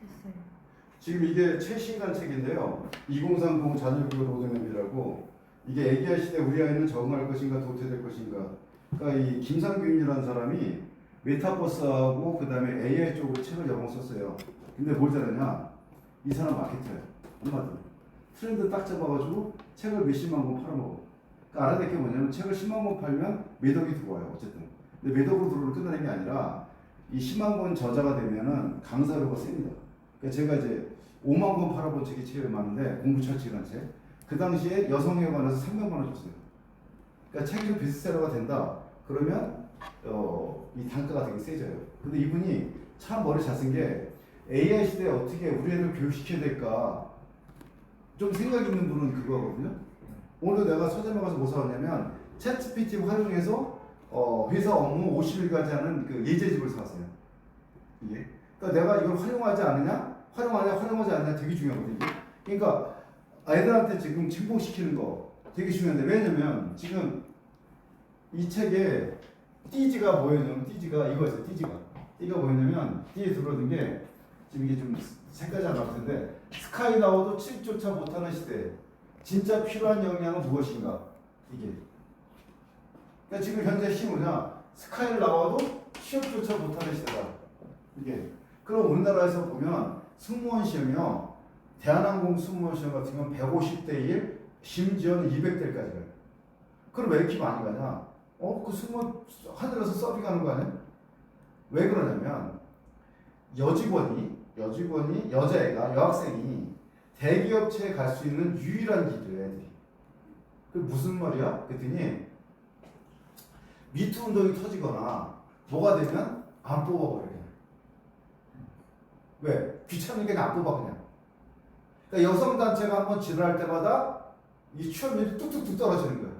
됐어요. 지금 이게 최신간 책인데요. 2030 자녀교육 로드맵이라고 이게 애기야 시대 우리 아이는 적응할 것인가 도태될 것인가. 그러니까 이 김상균이라는 사람이 메타버스하고 그 다음에 AI 쪽으로 책을 여러 권 썼어요. 근데 뭘 잘하냐? 이 사람 마케터예요. 한마디로. 트렌드 딱 잡아가지고 책을 몇십만 권 팔아먹어. 그러니까 알아야 될 게 뭐냐면 책을 10만 권 팔면 매덕이 들어와요. 어쨌든. 근데 매덕으로 들어오면 끝나는 게 아니라 이 10만 권 저자가 되면은 강사료가 셉니다. 그러니까 제가 이제 5만 권 팔아본 책이 제일 많은데 공부철칙이라는 책. 그 당시에 여성에 관해서 300만 원 줬어요. 그러니까 책이 좀 베스트셀러가 된다. 그러면 이 단가가 되게 세져요. 근데 이분이 참 머리 잘 쓴 게 AI 시대에 어떻게 우리 애들 교육시켜야 될까 좀 생각 있는 분은 그거거든요. 오늘 내가 서점에 가서 뭐 사왔냐면 챗GPT 활용해서 회사 업무 50일까지 하는 그 예제집을 사왔어요. 이게. 그러니까 내가 이걸 활용하지 않느냐, 활용하지 않느냐 되게 중요하거든요. 그러니까 아이들한테 지금 침봉시키는 거 되게 중요한데 왜냐면 지금 이 책에 띠지가 뭐였냐면 띠지가 이거였어요. 띠가 뭐였냐면 띠에 들어오는 게 지금 이게 좀 색깔이 안 나올 텐데 스카이 나워도 칠조차 못하는 시대 진짜 필요한 역량은 무엇인가 이게 그러니까 지금 현재 시무냐 스카이를 나와도 취업조차 못하는 시대다 이게 그럼 우리나라에서 보면 승무원 시험이요 대한항공 승무원 시험 같은 경우는 150대 1 심지어는 200대까지 가요. 그럼 왜 이렇게 많이 가냐 그 승무원 하늘에서 서빙하는 거 아니야? 왜 그러냐면 여자애가 여학생이 대기업체에 갈 수 있는 유일한 길이에요 애들이. 그 무슨 말이야? 그랬더니 미투 운동이 터지거나 뭐가 되면 안 뽑아버려 그냥. 왜? 귀찮으니까 안 뽑아 그냥. 그러니까 여성단체가 한번 지랄할 때마다 이 취업률이 뚝뚝뚝 떨어지는 거야.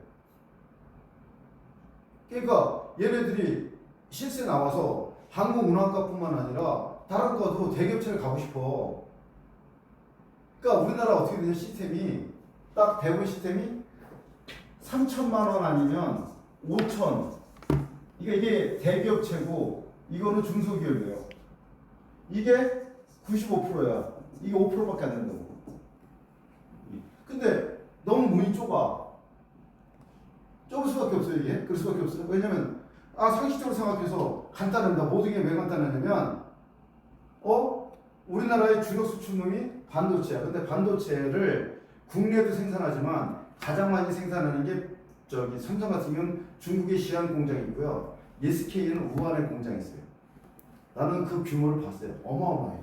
그러니까 얘네들이 실세 나와서 항공운항과뿐만 아니라 다른 거도 대기업체를 가고 싶어. 그러니까 우리나라 어떻게 되냐 시스템이 딱 배분 시스템이 3천만 원 아니면 5천 이게 대기업체고 이거는 중소기업이에요. 이게 95%야. 이게 5%밖에 안 된다고. 근데 너무 문이 좁아. 좁을 수밖에 없어요 이게. 그럴 수밖에 없어요. 왜냐면 상식적으로 생각해서 간단합니다. 모든 게 왜 간단하냐면 우리나라의 주력 수출품이 반도체야. 근데 반도체를 국내에도 생산하지만 가장 많이 생산하는 게 삼성 같은 경우는 중국의 시안 공장이 있고요. SK는 우한에 공장이 있어요. 나는 그 규모를 봤어요. 어마어마해.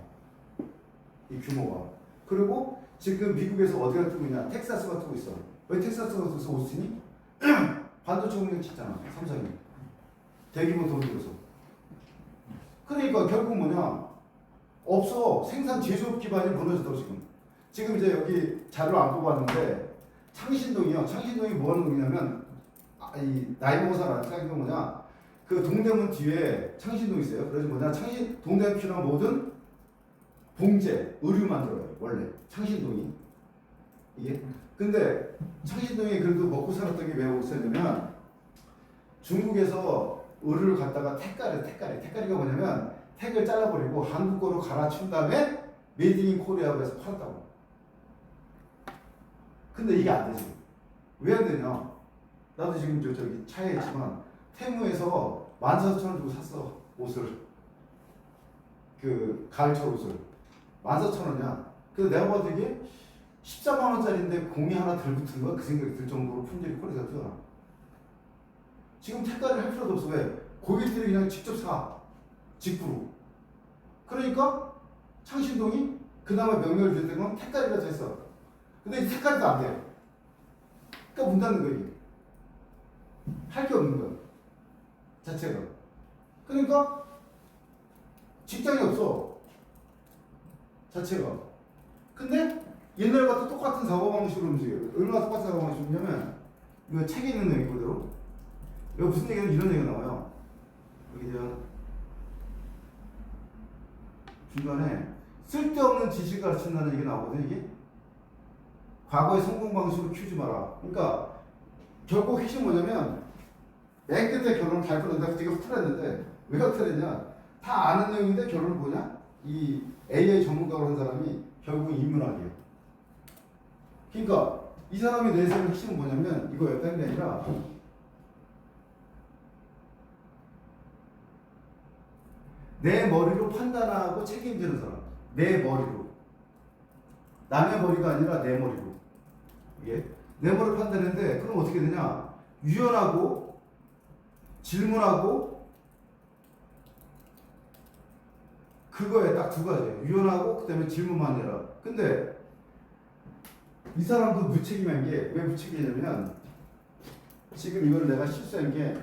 이 규모가. 그리고 지금 미국에서 어디가 뜨고 있냐? 텍사스가 뜨고 있어. 왜 텍사스가 뜨고 있어? 오스틴이? 반도체 공장 짓잖아. 삼성이. 대규모 돈 들여서. 그러니까 결국 뭐냐? 없어. 생산 제조업 기반이 무너졌다고 지금. 지금 이제 여기 자료를 안 뽑았는데 창신동이요. 창신동이 뭐 하는 동이냐면 이 나이 먹은 사람 창신동 뭐냐? 그 동대문 뒤에 창신동 있어요. 그래서 뭐냐? 동대문 필요한 모든 봉제, 의류 만들어요. 원래 창신동이 이게. 근데 창신동이 그래도 먹고 살았던 게 왜 없었냐면 중국에서 의류를 갖다가 택가리가 뭐냐면 택을 잘라버리고 한국 거로 갈아친 다음에 메이드 인 코리아로 해서 팔았다고. 근데 이게 안 되지. 왜 안 되냐? 나도 지금 저기 차에 있지만 테무에서 14,000원 주고 샀어 옷을. 그 가을철 옷을 14,000원이야. 그래서 내가 봐도 이게 14만 원짜리인데 공이 하나 덜 붙은 거야? 그 생각이 들 정도로 품질이 퀄리티가 뛰어나. 지금 택가를 할 필요도 없어. 왜? 고객들이 그냥 직접 사. 직구로. 그러니까 창신동이 그나마 명령을 주었던 건 택가리라도 했어. 근데 택가리도 안 돼. 그러니까 문 닫는 거야. 할 게 없는 거야. 자체가. 그러니까 직장이 없어. 자체가. 근데 옛날과 똑같은 사고방식으로 움직여요. 얼마나 똑같은 사고방식이냐면 이거 책에 있는 내용 그대로 이거 무슨 얘기는 이런 얘기가 나와요. 여기 중간에 쓸데없는 지식을 가르친다는 얘기 나오거든. 이게 과거의 성공 방식으로 키우지 마라. 그러니까 결국 핵심 뭐냐면 맨 끝에 결론을 잘 끊는다. 되게 흐트렸는데 왜 흐트렸냐? 다 아는 내용인데 결론은 뭐냐? 이 AI 전문가로 한 사람이 결국 인문학이에요. 그러니까 이 사람의 내세의 핵심은 뭐냐면 이거였다는 게 아니라 내 머리로 판단하고 책임지는 사람. 내 머리로. 남의 머리가 아니라 내 머리로. 이게 내 머리로 판단했는데 그럼 어떻게 되냐? 유연하고 질문하고 그거에 딱 두 가지예요. 유연하고 그다음에 질문만 해라. 근데 이 사람도 무책임한 게 왜 무책임이냐면 지금 이걸 내가 실수한 게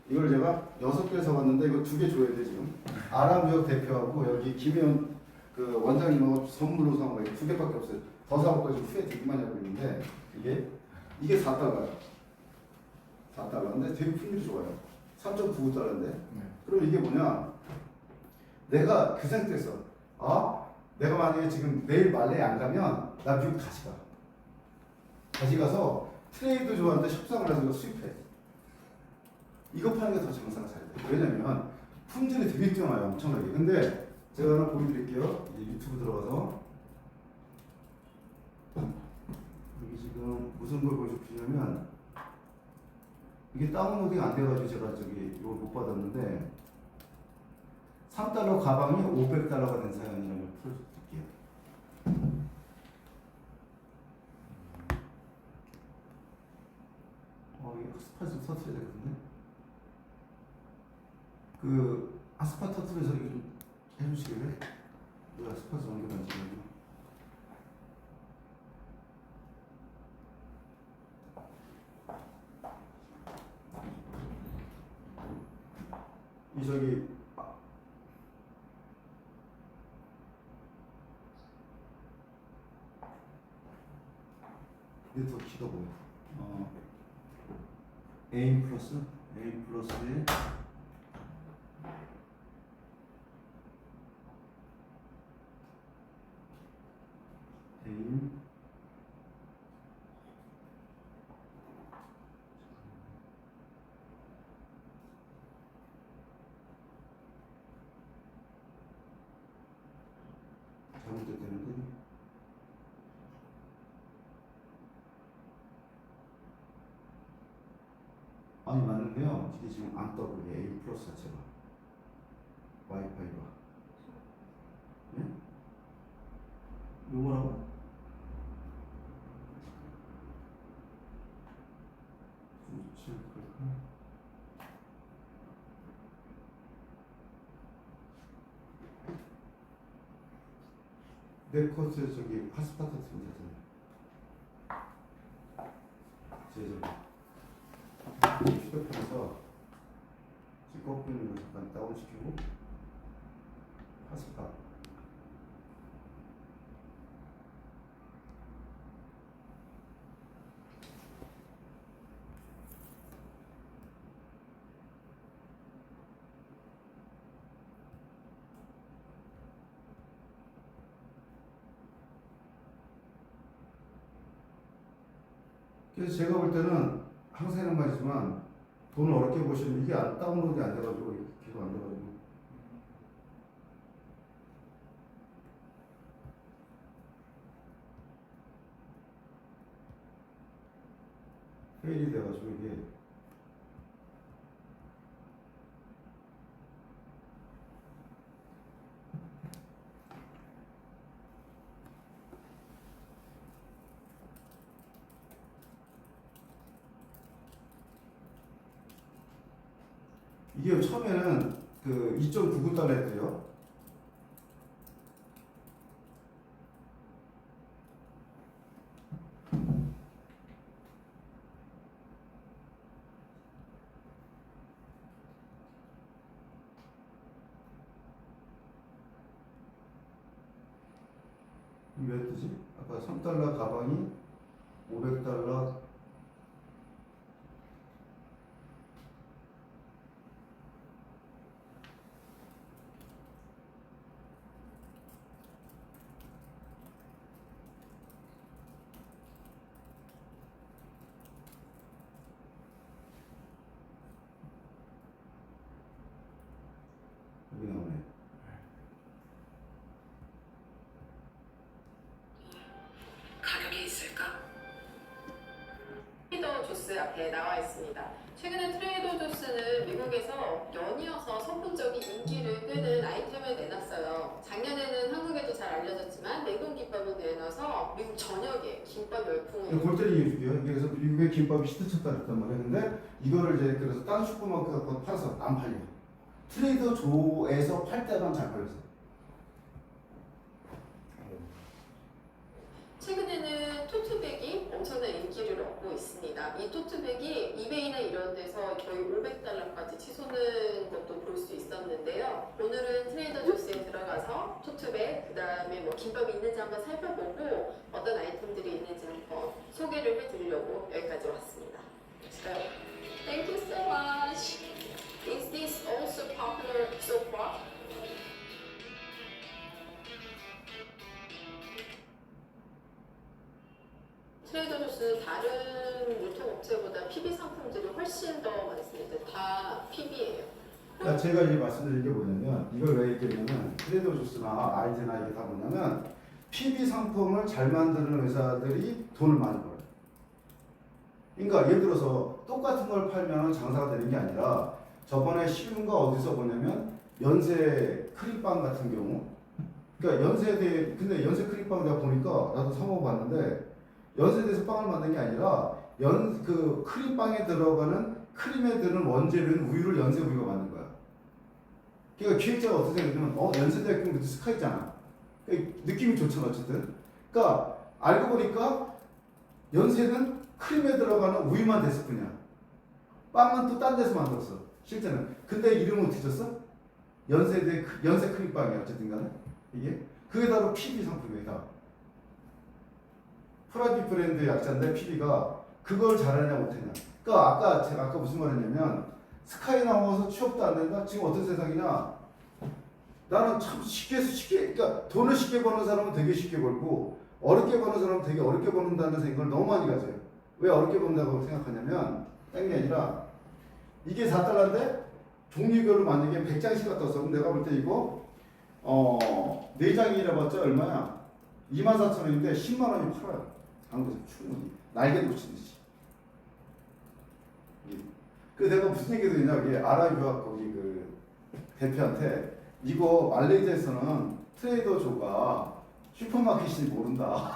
이걸 제가 6개 사왔는데 이거 2개 줘야 돼 지금. 아람유업 대표하고 여기 김혜원 그 원장님하고 선물로 사온 거 2개밖에 없어요. 더 사올 거 지금 후에 되게 많이 하고 있는데 이게 4달러야. 4달러인데 되게 품질이 좋아요. 3.99달러인데. 그럼 이게 뭐냐? 내가 그 상태에서 내가 만약에 지금 내일 말레이 안 가면 나 미국 다시 가. 다시 가서 트레이드 좋아하는데 협상을 해서 이거 수입해. 이거 파는 게 더 장사가 잘 돼. 왜냐면 품질이 되게 뛰어나요. 엄청나게. 근데 제가 하나 보여드릴게요. 이제 유튜브 들어가서 여기 지금 무슨 걸 보여주시냐면 이게 다운로딩 안 돼가지고 제가 저기 이거 못 받았는데 3달러 가방이 500달러가 된 사연이라는 걸 풀어줄게요. 이게 스파 좀 터트려야 되거든요. 그 아스파 터트려서 이거 좀 해주시길래 내가 스파 좀 옮겨놨지. 이 저기 네트워크 키가 뭐야? A 플러스에 A 잘못됐다는데 아니 맞는데요. 이게 지금 안 떠. 그게 A 플러스 자체가 와이파이가 예? 요거라고? 내 코스에 저기 핫스팟 같은 거 제 휴대폰에서 지금 꺾고 있는 거 잠깐 다운시키고 핫스팟 그래서 제가 볼 때는 항상 하는 말이지만 돈을 어렵게 보시면 이게 안 다운로드 안 돼가지고 이렇게 계속 안 돼가지고 페일이 돼가지고 이게 이게 처음에는 그 2.99달러 했대요. 왜 뜨지? 아까 3달러 가방이 500달러 여기 나오네. 있을까? 트레이더 조스 앞에 나와 있습니다. 최근에 트레이더 조스는 미국에서 연이어서 선풍적인 인기를 끄는 아이템을 내놨어요. 작년에는 한국에도 잘 알려졌지만 냉동 김밥을 내놔서 미국 전역에 김밥 열풍을 골때리 얘기해 줄게요. 이게 그래서 미국의 김밥이 히트쳤다 그랬단 말이야. 근데 이거를 이제 그래서 다른 슈퍼마켓 갖고 팔아서 안 팔려. 트레이더 조에서 팔 때만 잘 팔렸어. 최근에는 토트백이 엄청난 인기를 얻고 있습니다. 이 토트백이 이베이나 이런 데서 거의 $500까지 치솟는 것도 볼 수 있었는데요. 오늘은 트레이더 조스에 들어가서 토트백, 그 다음에 뭐 김밥이 있는지 한번 살펴보고 어떤 아이템들이 있는지 한번 소개를 해드리려고 여기까지 왔습니다. So, thank you so much. Is this also popular so far? 트레이더 조스는 다른 유통업체보다 PB 상품들이 훨씬 더 많습니다. 다 PB예요. 그러니까 제가 이제 말씀드린 게 뭐냐면 이걸 왜 얘기했냐면 트레이더 조스나 아이즈나 이게 다 뭐냐면 PB 상품을 잘 만드는 회사들이 돈을 많이 벌어요. 그러니까 예를 들어서 똑같은 걸 팔면 장사가 되는 게 아니라 저번에 시윤가 어디서 보냐면 연세 크림빵 같은 경우 그러니까 연세대 근데 연세 크림빵 내가 보니까 나도 사 먹어봤는데 연세대에서 빵을 만든 게 아니라 그 크림빵에 들어가는 크림에 드는 원재료는 우유를 연세 우유가 만든 거야. 그러니까 기획자가 어떻게 생각하냐면 연세대 그럼 스카 있잖아. 그러니까 느낌이 좋잖아 어쨌든. 그러니까 알고 보니까 연세는 크림에 들어가는 우유만 됐을 뿐이야. 빵은 또 딴 데서 만들었어 실제는. 근데 이름은 어떻게 졌어? 연세 크림빵이야 어쨌든 간에 이게. 그게 바로 PB 상품이야 다. 프라이빗 브랜드 약자인데 PB가 그걸 잘하냐 못하냐. 그러니까 제가 아까 무슨 말했냐면 스카이 나와서 취업도 안 된다. 지금 어떤 세상이냐. 나는 참 쉽게 그러니까 돈을 쉽게 버는 사람은 되게 쉽게 벌고 어렵게 버는 사람은 되게 어렵게 버는다는 생각을 너무 많이 가져요. 왜 어렵게 번다고 생각하냐면 딴 게 아니라 이게 4달러인데 종류별로 만약에 100장씩 갖다 써. 그럼 내가 볼 때 이거 4장이라 봤자 얼마야? 24,000원인데 10만 원이 팔아요. 한국에서 충분히 날개 붙이듯이. 그래서 내가 무슨 얘기를 했냐, 이게 아랍유학 거기 그 대표한테 이거 말레이시아에서는 트레이더 조가 슈퍼마켓인지 모른다.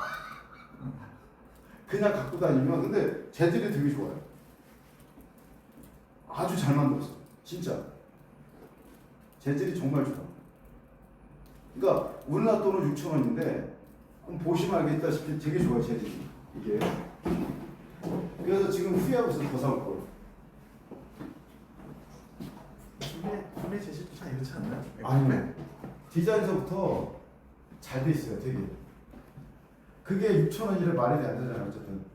그냥 갖고 다니면 근데 재질이 되게 좋아요. 아주 잘 만들었어, 진짜. 재질이 정말 좋아. 그러니까 우리나라 돈은 6,000원인데 보시면 알겠다시피 되게 좋아요 재질이 이게. 그래서 지금 후회하고 있어 더 사올 걸. 소매 재질도 참 이렇지 않나요? 아니요. 디자인서부터 잘 돼 있어요 되게. 그게 6,000원이래 말이 안 되잖아요 어쨌든.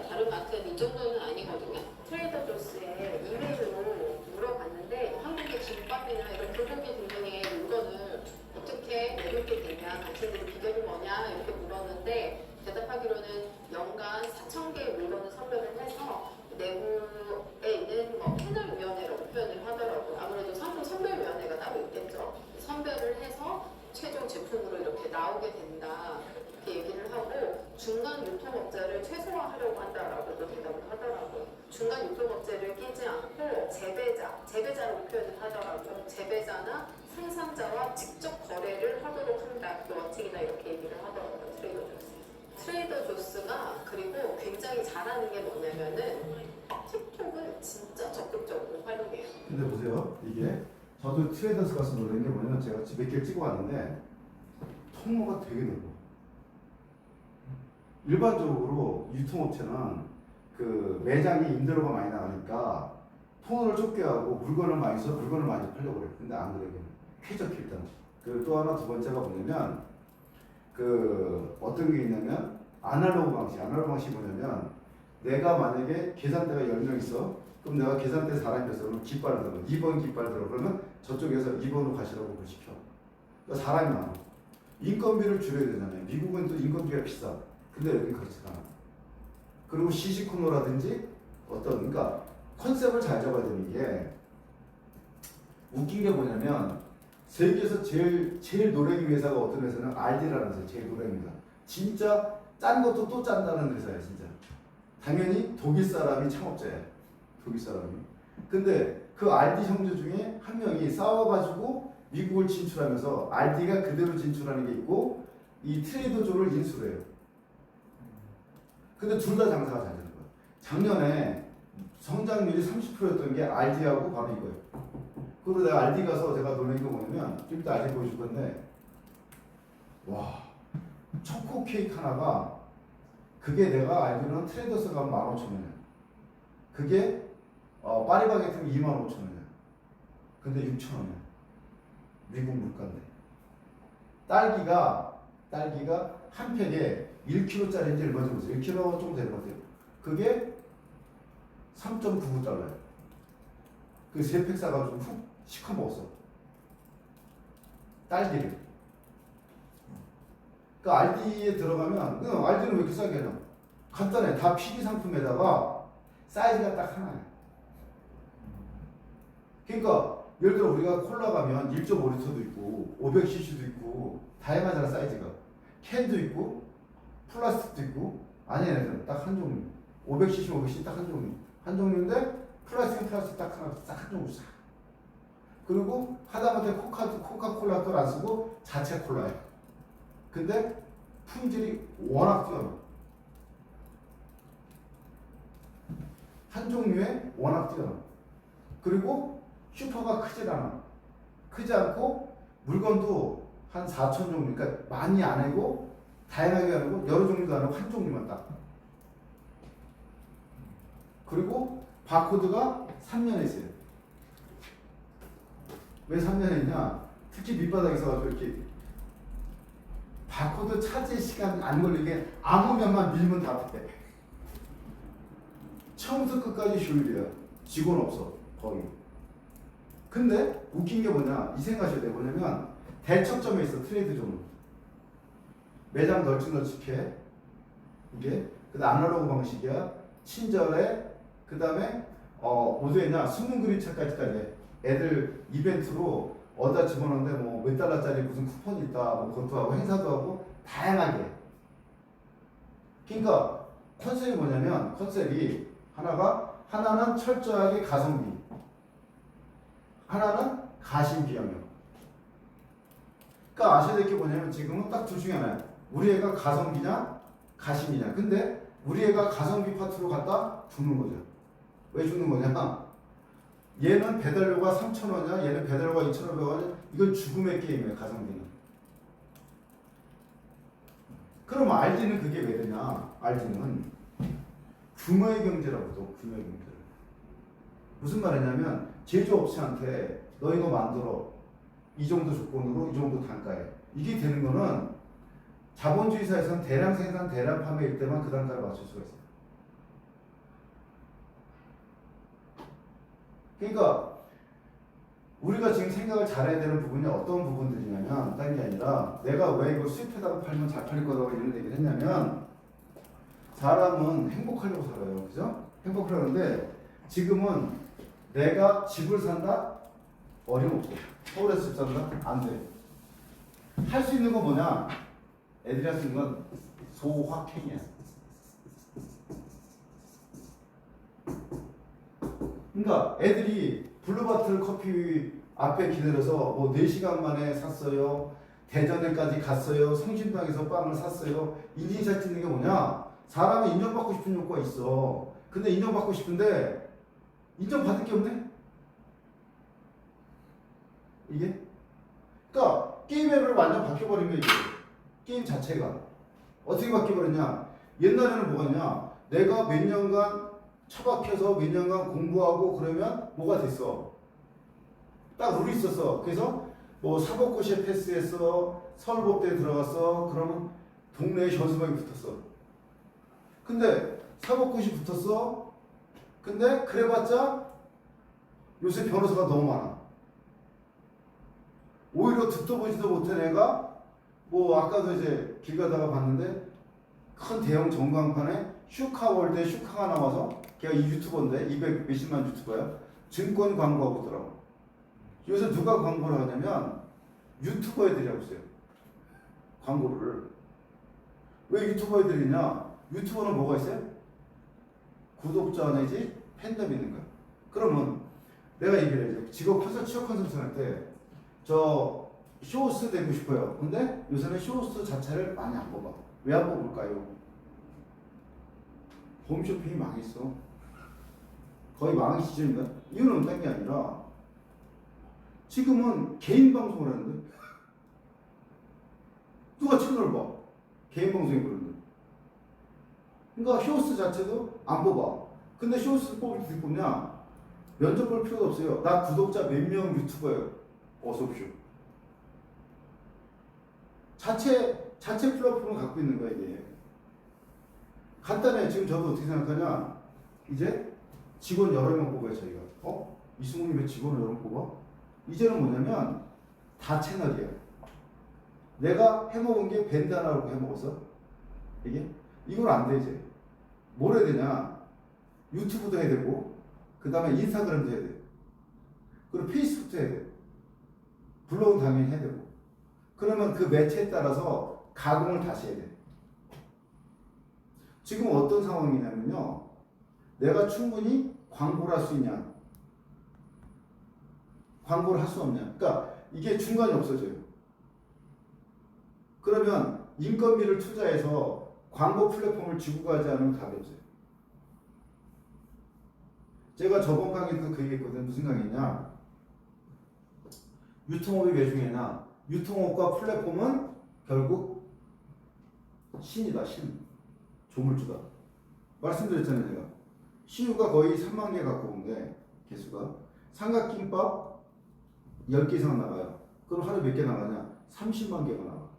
다른 마트는 이 정도는 아니거든요. 트레이더 조스에 이메일로 물어봤는데 한국의 김밥이나 이런 불고기 등등의 물건을 어떻게 내놓게 되냐, 당신들의 비결이 뭐냐 이렇게 물었는데 대답하기로는 연간 4,000개의 물건을 선별을 해서 내부에 있는 뭐 패널위원회라고 표현을 하더라고요. 아무래도 상품 선별위원회가 따로 있겠죠. 선별을 해서 최종 제품으로 이렇게 나오게 된다. 이렇게 얘기를 하고 중간 유통업자를 최소화하려고 한다라고도 대답을 하더라고요. 중간 유통업자를 끼지 않고 재배자라고 표현을 하더라고요. 재배자나 생산자와 직접 거래를 하도록 한다. 그 원칙이나 이렇게 얘기를 하더라고요. 트레이더 조스. 트레이더 조스가 그리고 굉장히 잘하는 게 뭐냐면은 틱톡을 진짜 적극적으로 활용해요. 근데 보세요 이게 저도 트레이더스 가서 놀란 게 뭐냐면 제가 몇 개 찍어 왔는데 통로가 되게 넓어. 일반적으로 유통업체는 그 매장이 임대료가 많이 나가니까 통로를 좁게 하고 물건을 많이 써 물건을 많이 팔려고 그래. 근데 안 그래. 쾌적해 일단. 그리고 또 하나 두 번째가 뭐냐면 그 어떤 게 있냐면 아날로그 방식이 뭐냐면 내가 만약에 계산대가 10명 있어. 그럼 내가 계산대 사람이 있어. 그럼 깃발을 들어. 2번 깃발 들어. 그러면 저쪽에서 2번으로 가시라고 그걸 시켜. 그러니까 사람이 많아. 인건비를 줄여야 되잖아요. 미국은 또 인건비가 비싸. 근데 여기 그렇지 않아. 그리고 시시코너라든지 그러니까 컨셉을 잘 잡아야 되는 게 웃긴 게 뭐냐면 세계에서 제일 노랭이 회사가 어떤 회사는 알디라는 회사 제일 노랭이 회사. 진짜 짠 것도 또 짠다는 회사야 진짜. 당연히 독일 사람이 창업자야. 독일 사람이. 근데 그 알디 형제 중에 한 명이 싸워가지고 미국을 진출하면서 알디가 그대로 진출하는 게 있고 이 트레이더조를 인수를 해요. 근데 둘 다 장사가 잘 되는 거야. 작년에 성장률이 30%였던 게 알디하고 바로 이거예요. 그리고 내가 알디 가서 제가 놀란 거 뭐냐면 좀 이따 알디 보여줄 건데 와 초코 케이크 하나가 그게 내가 알기로는 트레이더스 가면 15,000원이야. 그게 파리바게트면 25,000원이야. 근데 6,000원이야. 미국 물가인데. 딸기가 한 팩에 1kg짜리인지 얼마 정도 보세요. 1kg 좀 되는 것 같아요. 그게 3.99달러야. 그 3팩 사가지고 훅 시커 먹었어. 딸기를. 그 알디에 들어가면 알디는 왜 이렇게 싸게 하냐? 간단해. 다 PB 상품에다가 사이즈가 딱 하나야. 그러니까 예를 들어 우리가 콜라 가면 1.5리터도 있고 500cc도 있고 다양하잖아 사이즈가. 캔도 있고 플라스틱도 있고 아니 얘네들은 딱 한 종류. 500cc, 500cc 딱 한 종류. 한 종류인데 플라스틱 딱 하나 딱 한 종류 싹. 그리고 하다못해 코카콜라도 안 쓰고 자체 콜라야. 근데 품질이 워낙 뛰어나. 한 종류에 워낙 뛰어나. 그리고 슈퍼가 크질 않아. 크지 않고 물건도 한 4천 종류. 그러니까 많이 안 하고 다양하게 하고 여러 종류도 안 하고 한 종류만 딱. 그리고 바코드가 3년에 있어요. 왜 3년에 있냐? 특히 밑바닥에 있어가지고 이렇게 바코드 차지 시간 안 걸리게 아무 면만 밀면 다 돼. 처음부터 끝까지 효율이야. 직원 없어 거의. 근데 웃긴 게 뭐냐? 이 생각하셔야 돼. 뭐냐면 대척점에 있어. 트레이드존은 매장 널찍널찍해. 이게 근데 아날로그 방식이야. 친절해. 그 다음에 어디에냐? 숨은 그림책까지까지 해. 애들 이벤트로 어디다 집어넣는데 뭐 몇 달러짜리 무슨 쿠폰이 있다. 뭐 그것도 하고 행사도 하고 다양하게. 그러니까 컨셉이 뭐냐면 컨셉이 하나는 철저하게 가성비, 하나는 가심비용이요. 그러니까 아셔야 될 게 뭐냐면 지금은 딱 둘 중에 하나야. 우리 애가 가성비냐 가심이냐. 근데 우리 애가 가성비 파트로 갖다 주는 거죠. 왜 주는 거냐? 얘는 배달료가 3,000원이야. 얘는 배달료가 2,500원이야. 이건 죽음의 게임이에요. 가성비는. 그럼 알디는 그게 왜 되냐? 알디는 규모의 경제라고 또 규모의 경제를. 무슨 말이냐면 제조업체한테 너 이거 만들어. 이 정도 조건으로 이 정도 단가에. 이게 되는 거는 자본주의 사회에서는 대량 생산, 대량 판매일 때만 그 단가를 맞출 수가 있어요. 그러니까 우리가 지금 생각을 잘해야 되는 부분이 어떤 부분들이냐면 다른 게 아니라 내가 왜 이걸 수입해다가 팔면 잘 팔릴 거라고 이런 얘기를 했냐면 사람은 행복하려고 살아요. 그죠? 행복하려는데 지금은 내가 집을 산다? 어림없어. 서울에서 집 산다? 안 돼. 할 수 있는 건 뭐냐? 애들이 할 수 있는 건 소확행이야. 그러니까 애들이 블루바틀 커피 앞에 기다려서 뭐 4시간 만에 샀어요. 대전에까지 갔어요. 성심당에서 빵을 샀어요. 인증샷 찍는 게 뭐냐? 사람이 인정받고 싶은 욕구가 있어. 근데 인정받고 싶은데 인정받을 게 없네? 이게? 그러니까 게임 앱을 완전 바뀌어버린 거야 이게. 게임 자체가. 어떻게 바뀌어버렸냐? 옛날에는 뭐가 있냐? 내가 몇 년간 처박혀서 몇 년간 공부하고 그러면 뭐가 됐어? 딱 룰이 있었어. 그래서 뭐 사법고시에 패스했어. 서울법대에 들어갔어. 그러면 동네에 현수막이 붙었어. 근데 사법고시 붙었어. 근데 그래봤자 요새 변호사가 너무 많아. 오히려 듣도 보지도 못한 애가 뭐 아까도 이제 길 가다가 봤는데 큰 대형 전광판에 슈카월드에 슈카가 나와서 걔가 이 유튜버인데 200 몇십만 유튜버야. 증권 광고하고 있더라고. 요새 누가 광고를 하냐면 유튜버 애들이 하고 있어요. 광고를. 왜 유튜버들이냐? 유튜버는 뭐가 있어요? 구독자 내지 팬덤이 있는 거야. 그러면 내가 얘기를 해. 직업 컨설 취업 컨설팅 할 때 저 쇼호스트 되고 싶어요. 근데 요새는 쇼호스트 자체를 많이 안 뽑아. 왜 안 뽑을까요? 홈쇼핑이 망했어. 거의 망한 시즌인가? 이유는 딴 게 아니라 지금은 개인 방송을 하는데 누가 채널을 봐? 개인 방송이 그런데. 그러니까 쇼호스트 자체도 안 뽑아. 근데 쇼호스트 뽑을 때 어떻게 뽑냐? 면접 볼 필요도 없어요. 나 구독자 몇 명 유튜버예요. 어서 오십시오. 자체 플랫폼을 갖고 있는 거야, 이게. 간단해. 지금 저도 어떻게 생각하냐? 이제 직원 여러 명 뽑아요, 저희가. 이승훈이 왜 직원을 여러 명 뽑아? 이제는 뭐냐면 다 채널이에요. 내가 해먹은 게 밴드 하나로 해먹었어. 이게? 이건 안 돼, 이제. 뭘 해야 되냐? 유튜브도 해야 되고, 그 다음에 인스타그램도 해야 돼. 그리고 페이스북도 해야 돼. 블로그는 당연히 해야 되고. 그러면 그 매체에 따라서 가공을 다시 해야 돼. 지금 어떤 상황이냐면요. 내가 충분히 광고를 할 수 있냐? 광고를 할 수 없냐? 그러니까 이게 중간이 없어져요. 그러면 인건비를 투자해서 광고 플랫폼을 쥐고 가지 않으면 답이 없어요. 제가 저번 강의도 그 얘기했거든요. 무슨 강의냐? 유통업이 왜 중요하냐? 유통업과 플랫폼은 결국 신이다, 신. 조물주다. 말씀드렸잖아요, 제가. CU가 거의 3만 개 갖고 온 게, 개수가. 삼각김밥 10개 이상 나가요. 그럼 하루에 몇 개 나가냐? 30만 개가 나가.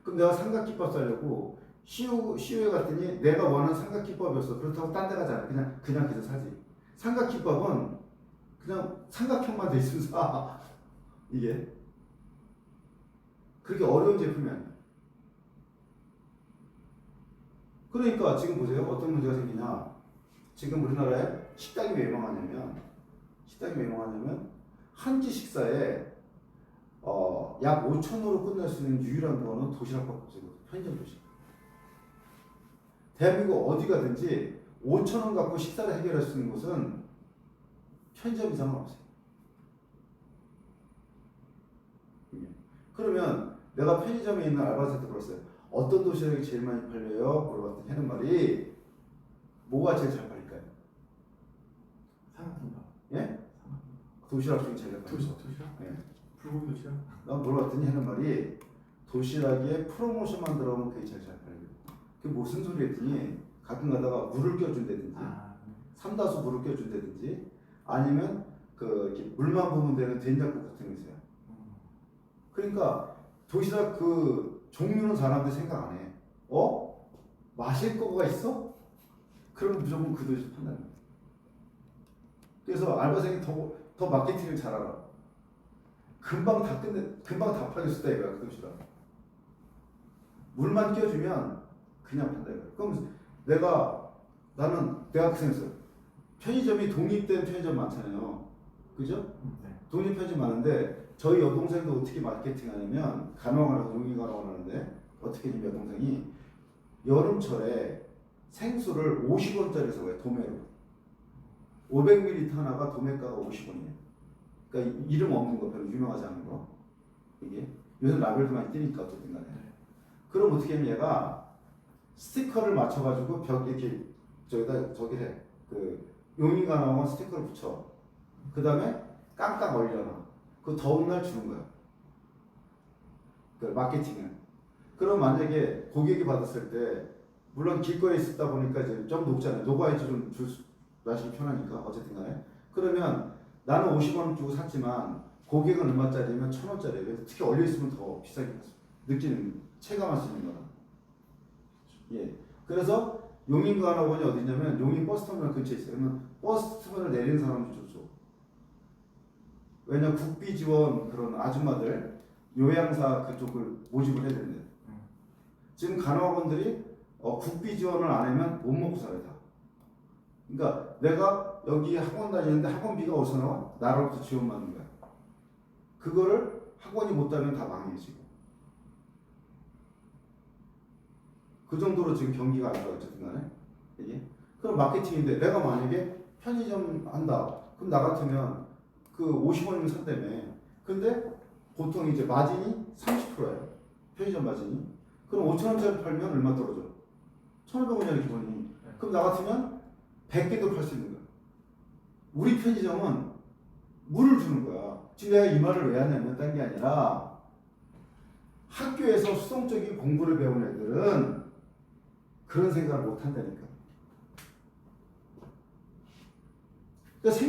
그럼 내가 삼각김밥 사려고 CU에 갔더니 내가 원하는 삼각김밥이었어. 그렇다고 딴 데 가지 않아. 그냥 그래서 사지. 삼각김밥은 그냥 삼각형만 돼 있으면 사. 이게. 그렇게 어려운 제품이 아니야. 그러니까 지금 보세요. 어떤 문제가 생기냐. 지금 우리나라에 식당이 왜 망하냐면 한 끼 식사에 약 5,000원으로 끝날 수 있는 유일한 거는 도시락밖에 없어요. 편의점 도시락. 대한민국 어디 가든지 5,000원 갖고 식사를 해결할 수 있는 곳은 편의점 이상은 없어요. 그러면 내가 편의점에 있는 알바생한테 물었어요. 어떤 도시락이 제일 많이 팔려요? 물어봤더니 하는 말이 뭐가 제일 잘 팔릴까요? 삼각김밥. 예? 도시락 중에 제일 잘 팔려요. 도시락? 예. 불고기 도시락? 난 물어봤더니 하는 말이 도시락에 프로모션만 들어오면 그게 제일 잘 팔려요. 그게 무슨 소리 했더니 가끔 가다가 물을 껴준다든지 삼다수 물을 껴준다든지 아니면 이렇게 물만 부으면 되는 된장국 같은 거 있어요. 그러니까 도시락 그 종류는 사람들이 생각 안 해. 마실 거가 있어? 그럼 무조건 그 도시락 판다는 거야. 그래서 알바생이 더 마케팅을 잘 알아. 금방 다 팔렸을 때 이거야, 그 도시락. 물만 껴주면 그냥 판다 이거야. 그럼 나는 그 생각했어요. 편의점이 독립된 편의점 많잖아요. 그죠? 네. 독립 편의점 많은데 저희 여동생도 어떻게 마케팅하냐면 용기 간호를 하는데 어떻게 하냐면 여동생이 여름철에 생수를 50원짜리 사와요. 도매로. 500ml 하나가 도매가가 50원이에요. 그러니까 이름 없는 거, 별로 유명하지 않은 거. 이게 요새 라벨도 많이 뜨니까 어쨌든 간에. 그럼 어떻게 하면 얘가 스티커를 맞춰가지고 벽 이렇게 저기에 용인간호원 스티커를 붙여. 그 다음에 깡깡 얼려놔. 그 더운 날 주는 거야. 그 마케팅은. 그럼 만약에 고객이 받았을 때 물론 길거리에 있다 보니까 이제 좀 녹잖아요. 녹아야지 좀 마시기 편하니까 어쨌든 간에. 그러면 나는 50원 주고 샀지만 고객은 얼마짜리면 1,000원짜리예요. 특히 얼려 있으면 더 비싸게 느끼는 체감할 수 있는 거라. 예. 그래서 용인간호원이 어디냐면 용인 버스터미널 근처에 있어요. 그러면 버스터미널 내리는 사람도 좋죠. 왜냐 국비 지원 그런 아줌마들 요양사 그쪽을 모집을 해야 되는데 지금 간호학원들이 국비 지원을 안 하면 못 먹고 살아요 다. 그러니까 내가 여기 학원 다니는데 학원비가 어디서 나와? 나로부터 지원받는 거야. 그거를 학원이 못 따면 다 망해 지금. 그 정도로 지금 경기가 안 좋아 어쨌든 간에 이게. 그럼 마케팅인데 내가 만약에 편의점 한다. 그럼 나 같으면 그 50원이면 산다며. 근데 보통 이제 마진이 30%예요. 편의점 마진이. 그럼 5,000원짜리 팔면 얼마 떨어져? 1,500원이야 기본이. 그럼 나 같으면 100개도 팔 수 있는 거야. 우리 편의점은 물을 주는 거야. 지금 내가 이 말을 왜 하냐면 딴 게 아니라 학교에서 수동적인 공부를 배운 애들은 그런 생각을 못 한다니까. 그러니까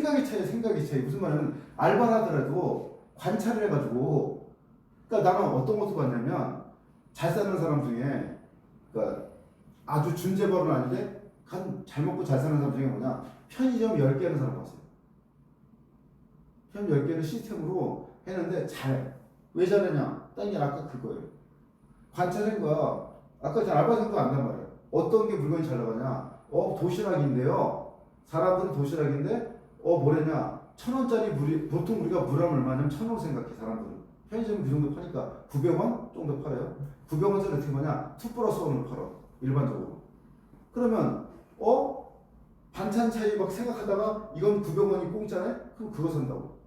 생각이 차이. 무슨 말이냐면 알바를 하더라도 관찰을 해가지고, 그러니까 나는 어떤 것도 봤냐면 잘 사는 사람 중에, 그러니까 아주 준재벌은 아닌데 잘 먹고 잘 사는 사람 중에 뭐냐, 편의점 10개 하는 사람 봤어요. 편의점 10개는 시스템으로 했는데 왜 잘하냐? 딴 게 아까 그거예요. 관찰한 거야. 아까 잘 알바생도 안단 말이야. 어떤 게 물건이 잘 나가냐? 도시락인데요. 사람들은 도시락인데 뭐래냐? 1,000원짜리 물이, 보통 우리가 물하면 얼마냐면 1,000원 생각해 사람들은. 편의점이 그 정도 파니까 900원 정도 팔아요. 900원짜리 어떻게 하냐? 2+1을 팔아 일반적으로. 그러면 반찬 차이 막 생각하다가 이건 900원이 공짜네? 그럼 그거 산다고.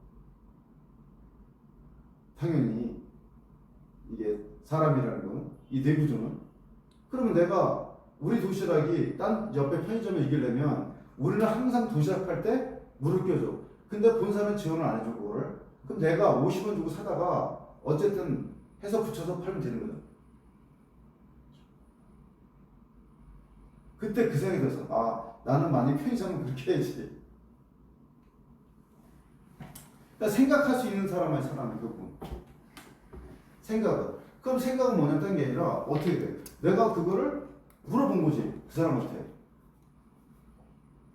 당연히 이게 사람이라는 건, 이 내구조는. 그러면 내가 우리 도시락이 딴 옆에 편의점에 이기려면 우리는 항상 도시락 팔 때 물을 껴줘. 근데 본사는 지원을 안 해줘 그거를. 그럼 내가 50원 주고 사다가 어쨌든 해서 붙여서 팔면 되는 거죠. 그때 그 생각이 들어서 나는 만약 편의점은 그렇게 해야지. 그러니까 생각할 수 있는 사람만 사람이 그거. 생각은. 그럼 생각은 뭐냐면 딴 게 아니라 어떻게 돼? 내가 그거를 물어본 거지. 그 사람한테.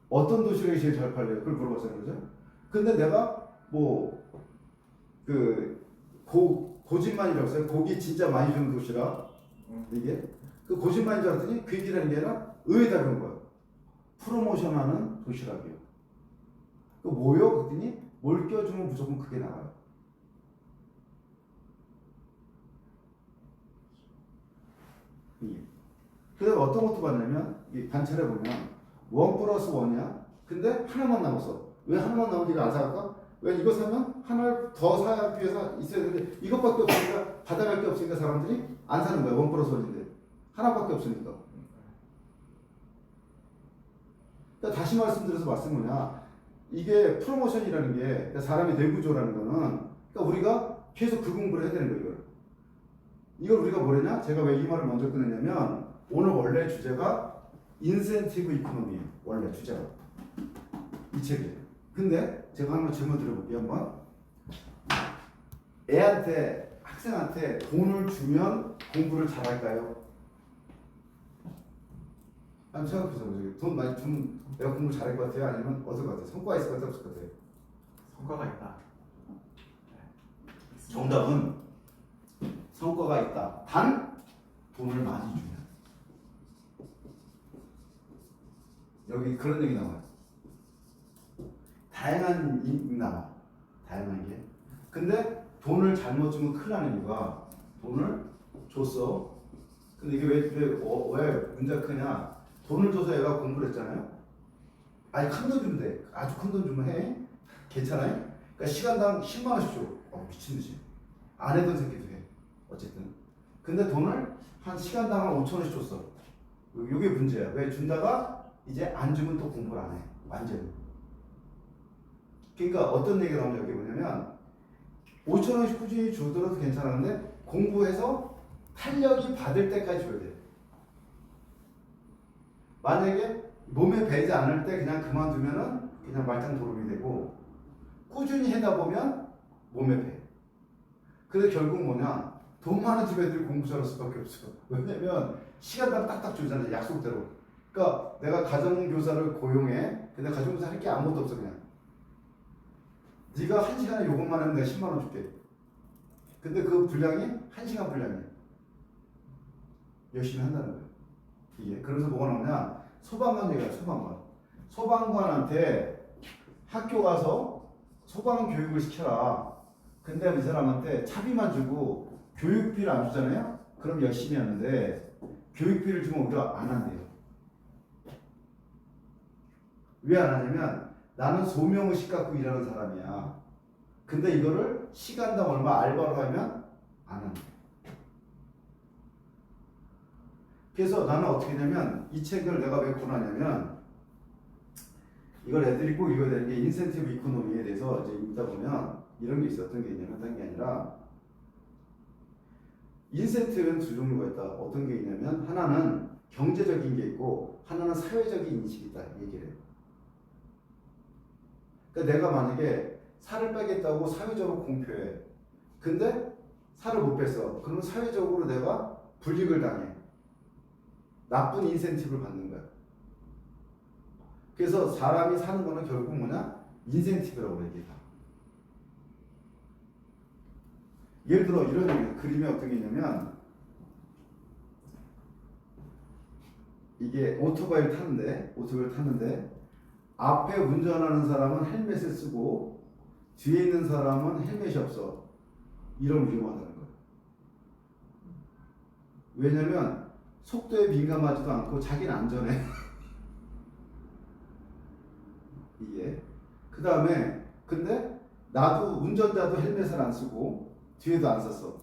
어떤 도시락이 제일 잘 팔려요? 그걸 물어봤어요. 그죠? 근데 내가 고집만이라고 했어요. 고기 진짜 많이 주는 도시락. 이게. 그 고집만인 줄 알았더니 그 얘기라는 게 아니라 의외다 그런 거야. 프로모션 하는 도시락이요. 그 뭐요? 그랬더니 뭘 껴주면 무조건 그게 나와요. 그래서 어떤 것도 봤냐면 관찰해 보면 1+1이야. 근데 하나만 남았어. 왜 하나만 남았는지 이거 안 사갈까? 왜 이거 사면 하나를 더 사기 위해서 있어야 되는데 이것밖에 없으니까 받아갈 게 없으니까 사람들이 안 사는 거야. 1+1인데 하나밖에 없으니까. 그러니까 다시 말씀드려서 말씀 뭐냐? 이게 프로모션이라는 게, 그러니까 사람의 내구조라는 거는, 그러니까 우리가 계속 그 공부를 해야 되는 거예요. 이걸 우리가 뭐랬냐? 제가 왜 이 말을 먼저 꺼냈냐면 오늘 원래 주제가 인센티브 이코노미예요. 원래 주제가 이 책이에요. 근데 제가 한번 질문 드려볼게요. 한번 애한테, 학생한테 돈을 주면 공부를 잘할까요? 한번 생각해보세요. 돈 많이 주면 내가 공부 잘할 것 같아요? 아니면 어떨 것 같아요? 성과가 있을 것 같아요? 없을 것 같아요? 성과가 있다. 정답은 성과가 있다. 단 돈을 많이 주면. 여기 그런 얘기 나와요. 다양한 이 나와. 다양한 게. 근데 돈을 잘못 주면 큰일 나는 이유가, 돈을 줬어. 근데 이게 왜 문제가 크냐? 돈을 줘서 애가 공부를 했잖아요. 아니 큰 돈 주면 돼. 아주 큰 돈 주면 해. 괜찮아요? 그러니까 시간당 10만 원씩 줘. 미친듯이. 안 해던 새끼도 해. 어쨌든. 근데 돈을 한 시간당 한 5,000원씩 줬어. 이게 문제야. 왜 준다가 이제 안 주면 또 공부를 안 해. 완전히. 그러니까 어떤 얘기가 나오냐 여기 뭐냐면 5,000원씩 꾸준히 주더라도 괜찮았는데 공부해서 탄력이 받을 때까지 줘야 돼. 만약에 몸에 배지 않을 때 그냥 그만두면은 그냥 말짱도루이 되고, 꾸준히 하다 보면 몸에 배. 그래서 결국 뭐냐? 돈 많은 집 애들이 공부 잘할 수밖에 없어. 왜냐면 시간당 딱딱 주잖아. 약속대로. 그러니까 내가 가정교사를 고용해. 근데 가정교사 할 게 아무것도 없어 그냥. 네가 1시간에 요것만 하면 내가 10만 원 줄게. 근데 그 분량이 1시간 분량이야. 열심히 한다는 거야. 이게. 그래서 뭐가 나오냐? 소방관 얘기야. 소방관한테 학교 가서 소방 교육을 시켜라. 근데 이 사람한테 차비만 주고 교육비를 안 주잖아요? 그럼 열심히 하는데 교육비를 주면 오히려 안 한대요. 왜 안 하냐면 나는 소명의식 갖고 일하는 사람이야. 근데 이거를 시간당 얼마 알바로 하면 안 한대. 그래서 나는 어떻게 하냐면 이 책을 내가 왜 권하냐면 이걸 애들이 꼭 읽어야 되는 게 인센티브 이코노미에 대해서 이제 읽다 보면 이런 게 있어. 어떤 게 있냐면 어떤 게 아니라 인센티브는 두 종류가 있다. 어떤 게 있냐면 하나는 경제적인 게 있고 하나는 사회적인 인식이 있다. 얘기를 해요. 그러니까 내가 만약에 살을 빼겠다고 사회적으로 공표해. 근데 살을 못 뺐어. 그러면 사회적으로 내가 불이익을 당해. 나쁜 인센티브를 받는 거야. 그래서 사람이 사는 거는 결국 뭐냐? 인센티브라고 그래, 이게 다. 예를 들어 이런 얘기, 그림이 어떤 게 있냐면 이게 오토바이를 탔는데 앞에 운전하는 사람은 헬멧을 쓰고 뒤에 있는 사람은 헬멧이 없어. 이러면 위험하다는 거야. 왜냐면 속도에 민감하지도 않고 자기는 안전해. 이게 그 다음에 근데 나도 운전자도 헬멧을 안 쓰고 뒤에도 안 썼어.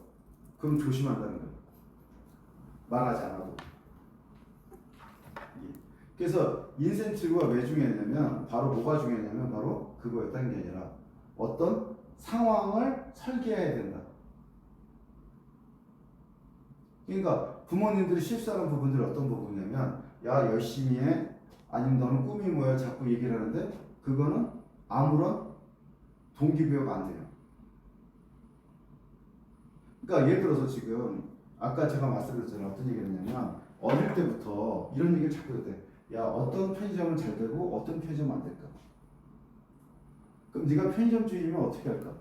그럼 조심한다는 거야. 말하지 않아도. 그래서 인센티브가 왜 중요했냐면 바로 뭐가 중요했냐면 바로 그거였다는 게 아니라 어떤 상황을 설계해야 된다. 그러니까 부모님들이 실수하는 부분들이 어떤 부분이냐면 야 열심히 해 아니면 너는 꿈이 뭐야 자꾸 얘기를 하는데 그거는 아무런 동기부여가 안 돼요. 그러니까 예를 들어서 지금 아까 제가 말씀드렸잖아요. 어떤 얘기를 했냐면 어릴 때부터 이런 얘기를 자꾸 했대. 야 어떤 편의점은 잘 되고 어떤 편의점은 안 될까? 그럼 네가 편의점 주인이면 어떻게 할까?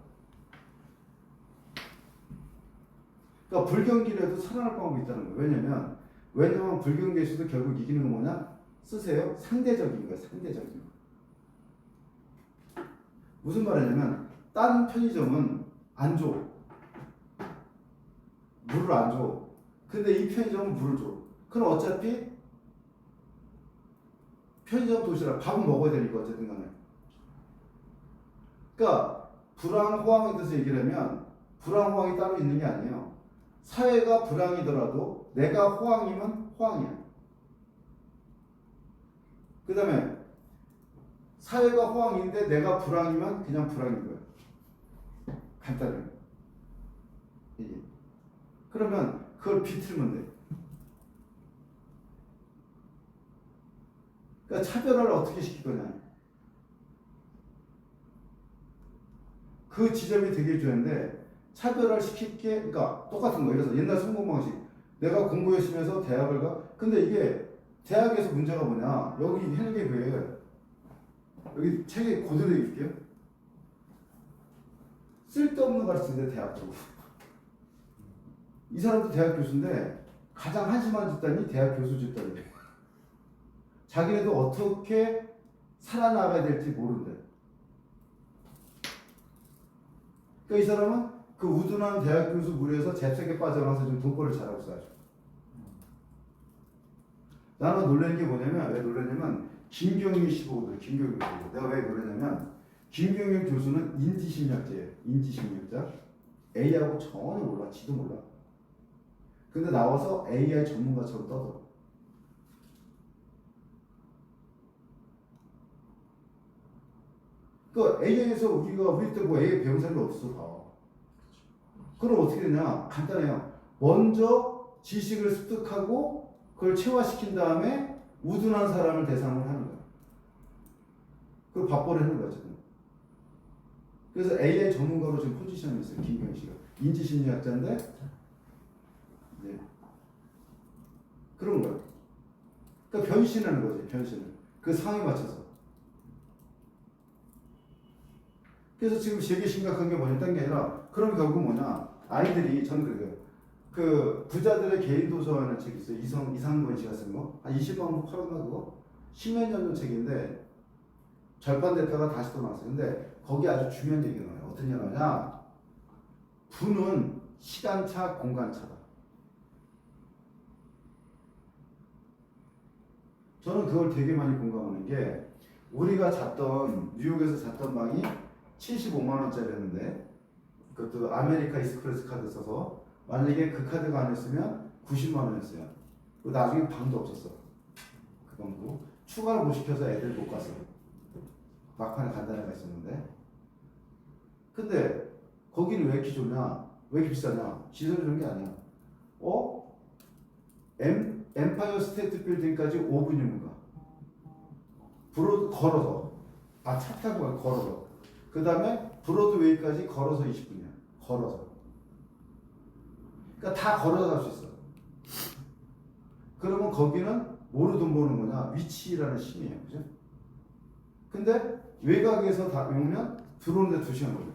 그러니까 불경기라도 살아날 방법이 있다는 거예요. 왜냐면 불경기에서도 결국 이기는 건 뭐냐? 쓰세요. 상대적인 거예요. 상대적인 거. 무슨 말이냐면 다른 편의점은 안 줘. 물을 안 줘. 근데 이 편의점은 물을 줘. 그럼 어차피 편의점 도시락 밥은 먹어야 되니까 어쨌든 간에. 그러니까 불황, 호황에 대해서 얘기를 하면 불황, 호황이 따로 있는 게 아니에요. 사회가 불황이더라도 내가 호황이면 호황이야. 그 다음에 사회가 호황인데 내가 불황이면 그냥 불황인 거야. 간단해. 이게. 그러면 그걸 비틀면 돼. 그러니까 차별화를 어떻게 시킬 거냐. 그 지점이 되게 중요한데 차별화를 시킬 게 그러니까 똑같은 거예요. 그래서 옛날 성공 방식 내가 공부 열심히 해서 대학을 가. 근데 이게 대학에서 문제가 뭐냐. 여기 헬게교에 여기 책에 고대로 읽을게요. 쓸데없는 가르치는데 대학 들고 이 사람도 대학 교수인데 가장 한심한 집단이 대학 교수 집단이에요. 자기네도 어떻게 살아나가야 될지 모른대. 그러니까 이 사람은 그 우둔한 대학 교수 무리에서 잽싸게 빠져나와서 지금 돈벌이를 잘하고 있어. 나는 놀라는 게 뭐냐면 왜 놀라냐면 김경일 15도 김경일 교수. 내가 왜 놀라냐면 김경일 교수는 인지심리학자예요. 인지심리학자. A하고 전혀 몰라. 지도 몰라. 근데 나와서 AI 전문가처럼 떠들어. 그 AI에서 우리 때 뭐 AI 배운 사람이 없어 다. 그럼 어떻게 되냐? 간단해요. 먼저 지식을 습득하고 그걸 체화시킨 다음에 우둔한 사람을 대상으로 하는 거야. 그걸 밥벌이하는 거야 지금. 그래서 AI 전문가로 지금 포지션이 있어요. 김경희 씨가 인지심리학자인데, 네. 그런 거야. 그러니까 변신하는 거지, 변신을. 그 상황에 맞춰서. 그래서 지금 되게 심각한 게 뭐냐, 딴 게 아니라, 그럼 결국 뭐냐, 아이들이, 저는 그래요. 그 부자들의 개인 도서라는 책이 있어요. 이상권 씨가 쓴 거. 한 20만 원 팔았나 그거? 10몇 년 전 책인데, 절판됐다가 다시 또 나왔어요. 근데 거기 아주 중요한 얘기가 나와요. 어떤 얘기가 나오냐? 부는 시간차, 공간차다. 저는 그걸 되게 많이 공감하는 게 우리가 잤던 뉴욕에서 잤던 방이 75만 원짜리였는데 그것도 아메리카 익스프레스 카드 써서 만약에 그 카드가 아니었으면 90만 원이었어요. 그리고 나중에 방도 없었어. 그 방도 추가를 못 시켜서 애들 못 갔어. 막판에 간다는 애가 있었는데 근데 거기는 왜 이렇게 좋냐? 왜 이렇게 비싸냐? 시설이 좋은 게 아니야. 엠파이어 스테이트 빌딩까지 5분이면 가. 걸어서. 차 타고 가, 걸어서. 그 다음에 브로드웨이까지 걸어서 20분이야. 걸어서. 그러니까 다 걸어서 갈 수 있어. 그러면 거기는 뭐로 돈 버는 거냐? 위치라는 힘이에요. 그죠? 근데 외곽에서 다 오면 들어오는데 2시간 걸려.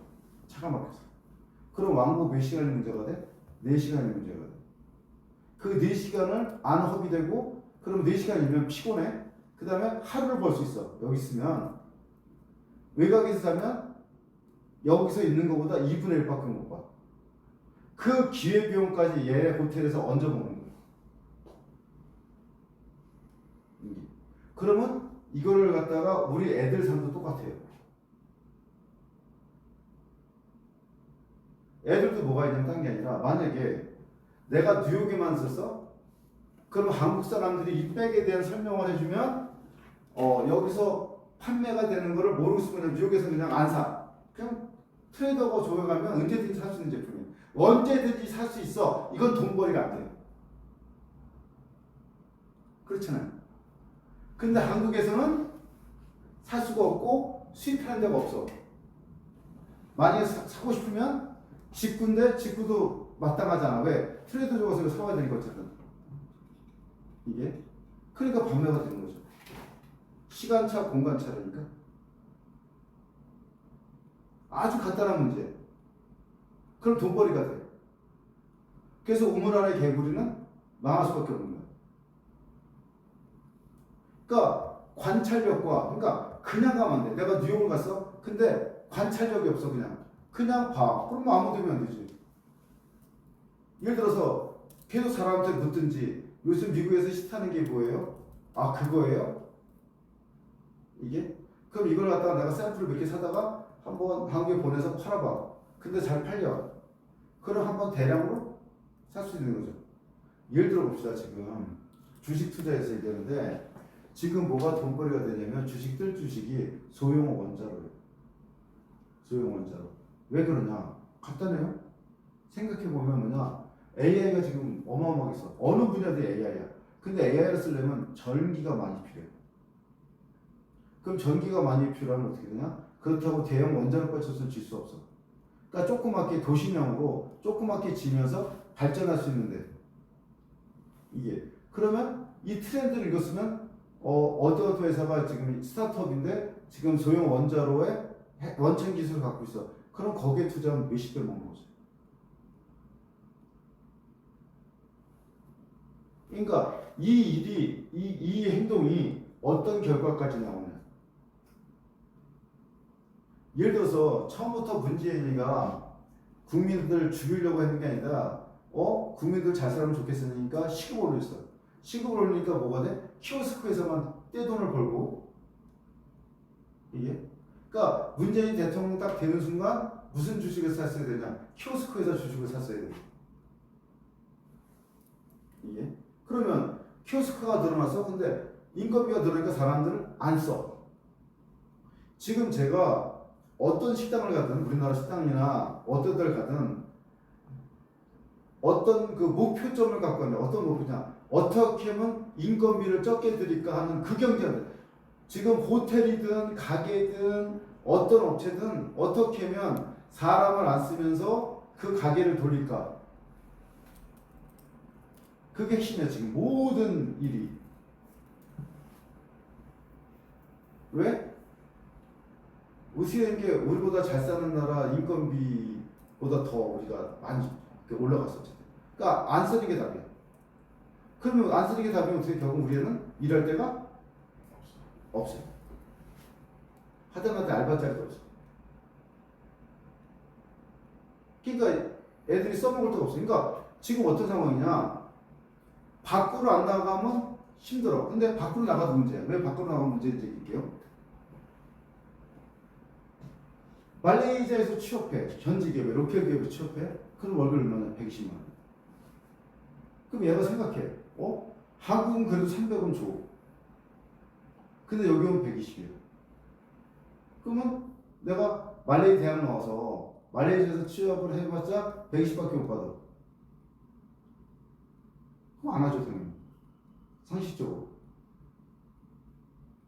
차가 막혀서. 그럼 왕복 몇 시간이 문제가 돼? 4시간이 문제가 돼. 그 4시간을 안 허비되고 그럼 4시간이면 피곤해. 그 다음에 하루를 벌 수 있어. 여기 있으면 외곽에서 자면 여기서 있는 것보다 2분의 1밖에 못 봐. 그 기회비용까지 얘 호텔에서 얹어먹는 거야. 그러면 이거를 갖다가 우리 애들 삶도 똑같아요. 애들도 뭐가 있냐면 딴 게 아니라 만약에 내가 뉴욕에만 있었어? 그럼 한국 사람들이 이 백에 대한 설명을 해주면 여기서 판매가 되는 거를 모르고 있으면 뉴욕에서 그냥 안 사. 그냥 트레이더가 조회가면 언제든지 살 수 있는 제품이에요. 언제든지 살 수 있어. 이건 돈벌이가 안 돼요. 그렇잖아요. 근데 한국에서는 살 수가 없고 수입하는 데가 없어. 만약에 사고 싶으면 직구인데 직구도 마땅하잖아. 왜? 트레이더 쪽에서 사와야 되니까 어쨌든. 이게. 그러니까 판매가 되는 거죠. 시간차, 공간차라니까. 아주 간단한 문제. 그럼 돈벌이가 돼. 그래서 우물 안의 개구리는 망할 수밖에 없는 거야. 그러니까 관찰력과 그러니까 그냥 가면 안 돼. 내가 뉴욕을 갔어. 근데 관찰력이 없어. 그냥 봐. 그러면 아무 데면 안 되지. 예를 들어서 계속 사람한테 묻든지 요즘 미국에서 핫하는 게 뭐예요? 아 그거예요? 이게? 그럼 이걸 갖다가 내가 샘플을 몇 개 사다가 한번 한국에 보내서 팔아봐. 근데 잘 팔려. 그럼 한번 대량으로 살 수 있는 거죠. 예를 들어 봅시다. 지금 주식 투자해서 얘기하는데 지금 뭐가 돈벌이가 되냐면 주식들 주식이 소형 원자로예요. 소형 원자로. 왜 그러냐? 간단해요. 생각해보면 뭐냐? AI가 지금 어마어마하게 써. 어느 분야도 AI야. 근데 AI를 쓰려면 전기가 많이 필요해. 그럼 전기가 많이 필요하면 어떻게 되냐? 그렇다고 대형 원자로 뻗쳐서 질 수 없어. 그러니까 조그맣게 도시명으로 조그맣게 지면서 발전할 수 있는데 이게 그러면 이 트렌드를 읽었으면 어떤 회사가 지금 스타트업인데 지금 소형 원자로에 원천 기술을 갖고 있어. 그럼 거기에 투자하면 몇십 배 먹는 거죠. 그러니까 이 일이 이 행동이 어떤 결과까지 나오냐. 예를 들어서 처음부터 문재인이가 국민들 죽이려고 했는 게 아니라 국민들 잘 살면 좋겠으니까 시급을 올렸어. 시급을 올리니까 뭐가 돼? 키오스크에서만 떼돈을 벌고 이게 그러니까 문재인 대통령 딱 되는 순간 무슨 주식을 샀어야 되냐? 키오스크에서 주식을 샀어야 돼. 이게 그러면 키오스크가 늘어났어. 근데 인건비가 늘어나니까 사람들은 안 써. 지금 제가 어떤 식당을 가든 우리나라 식당이나 어떤 데를 가든 어떤 그 목표점을 갖고 있냐. 어떤 목표냐. 어떻게 하면 인건비를 적게 들일까 하는 그 경쟁들. 지금 호텔이든 가게든 어떤 업체든 어떻게 하면 사람을 안 쓰면서 그 가게를 돌릴까. 그게 핵심이야. 지금 모든 일이. 왜? 어떻게 된 게 우리보다 잘 사는 나라 인건비보다 더 우리가 많이 올라갔었지. 그러니까 안 쓰는 게 답이야. 그러면 안 쓰는 게 답이면 어떻게 결국 우리는 일할 데가 없어요. 하다못해 알바자리도 없어. 그러니까 애들이 써먹을 데가 없어. 그러니까 지금 어떤 상황이냐? 밖으로 안 나가면 힘들어. 근데 밖으로 나가도 문제야. 왜 밖으로 나가면 문제인지 얘기할게요. 말레이시아에서 취업해. 현지 기업에, 로컬 기업에 취업해. 그럼 월급 얼마냐? 120만 원. 그럼 얘가 생각해. 한국은 그래도 300원 줘. 근데 여기 오면 120이야. 그러면 내가 말레이 대학 나와서 말레이시아에서 취업을 해봤자 120밖에 못 받아. 그럼 안 하죠, 당연히. 상식적으로.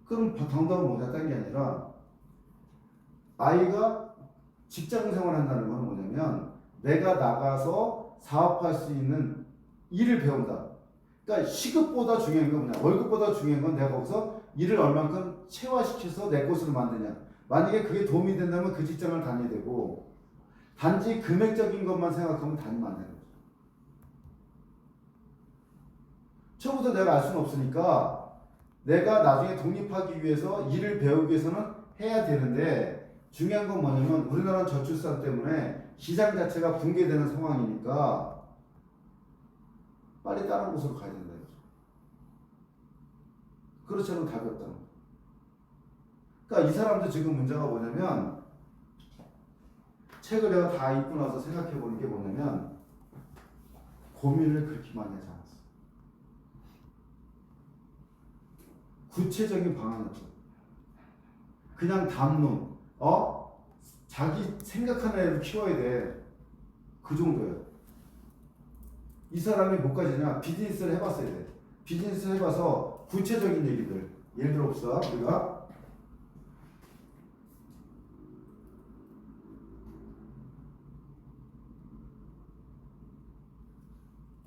그럼 정답은 뭐냐? 딴 게 아니라 아이가 직장 생활을 한다는 건 뭐냐면 내가 나가서 사업할 수 있는 일을 배운다. 그러니까 시급보다 중요한 건 뭐냐? 월급보다 중요한 건 내가 거기서 일을 얼만큼 체화시켜서 내 것으로 만드냐. 만약에 그게 도움이 된다면 그 직장을 다녀야 되고 단지 금액적인 것만 생각하면 다니면 안 되는 거죠. 처음부터 내가 알 수는 없으니까 내가 나중에 독립하기 위해서 일을 배우기 위해서는 해야 되는데 중요한 건 뭐냐면 우리나라는 저출산 때문에 시장 자체가 붕괴되는 상황이니까 빨리 다른 곳으로 가야 된다 이거죠. 그렇지 않으면 답이 없다는 거죠. 그러니까 이 사람도 지금 문제가 뭐냐면 책을 내가 다 읽고 나서 생각해 보는 게 뭐냐면 고민을 그렇게 많이 하지 않았어. 구체적인 방안이 없어. 그냥 담론, 자기 생각하는 애를 키워야 돼. 그 정도야. 이 사람이 뭐까지냐? 비즈니스를 해봤어야 돼. 비즈니스 해봐서 구체적인 얘기들. 예를 들어 봅시다. 우리가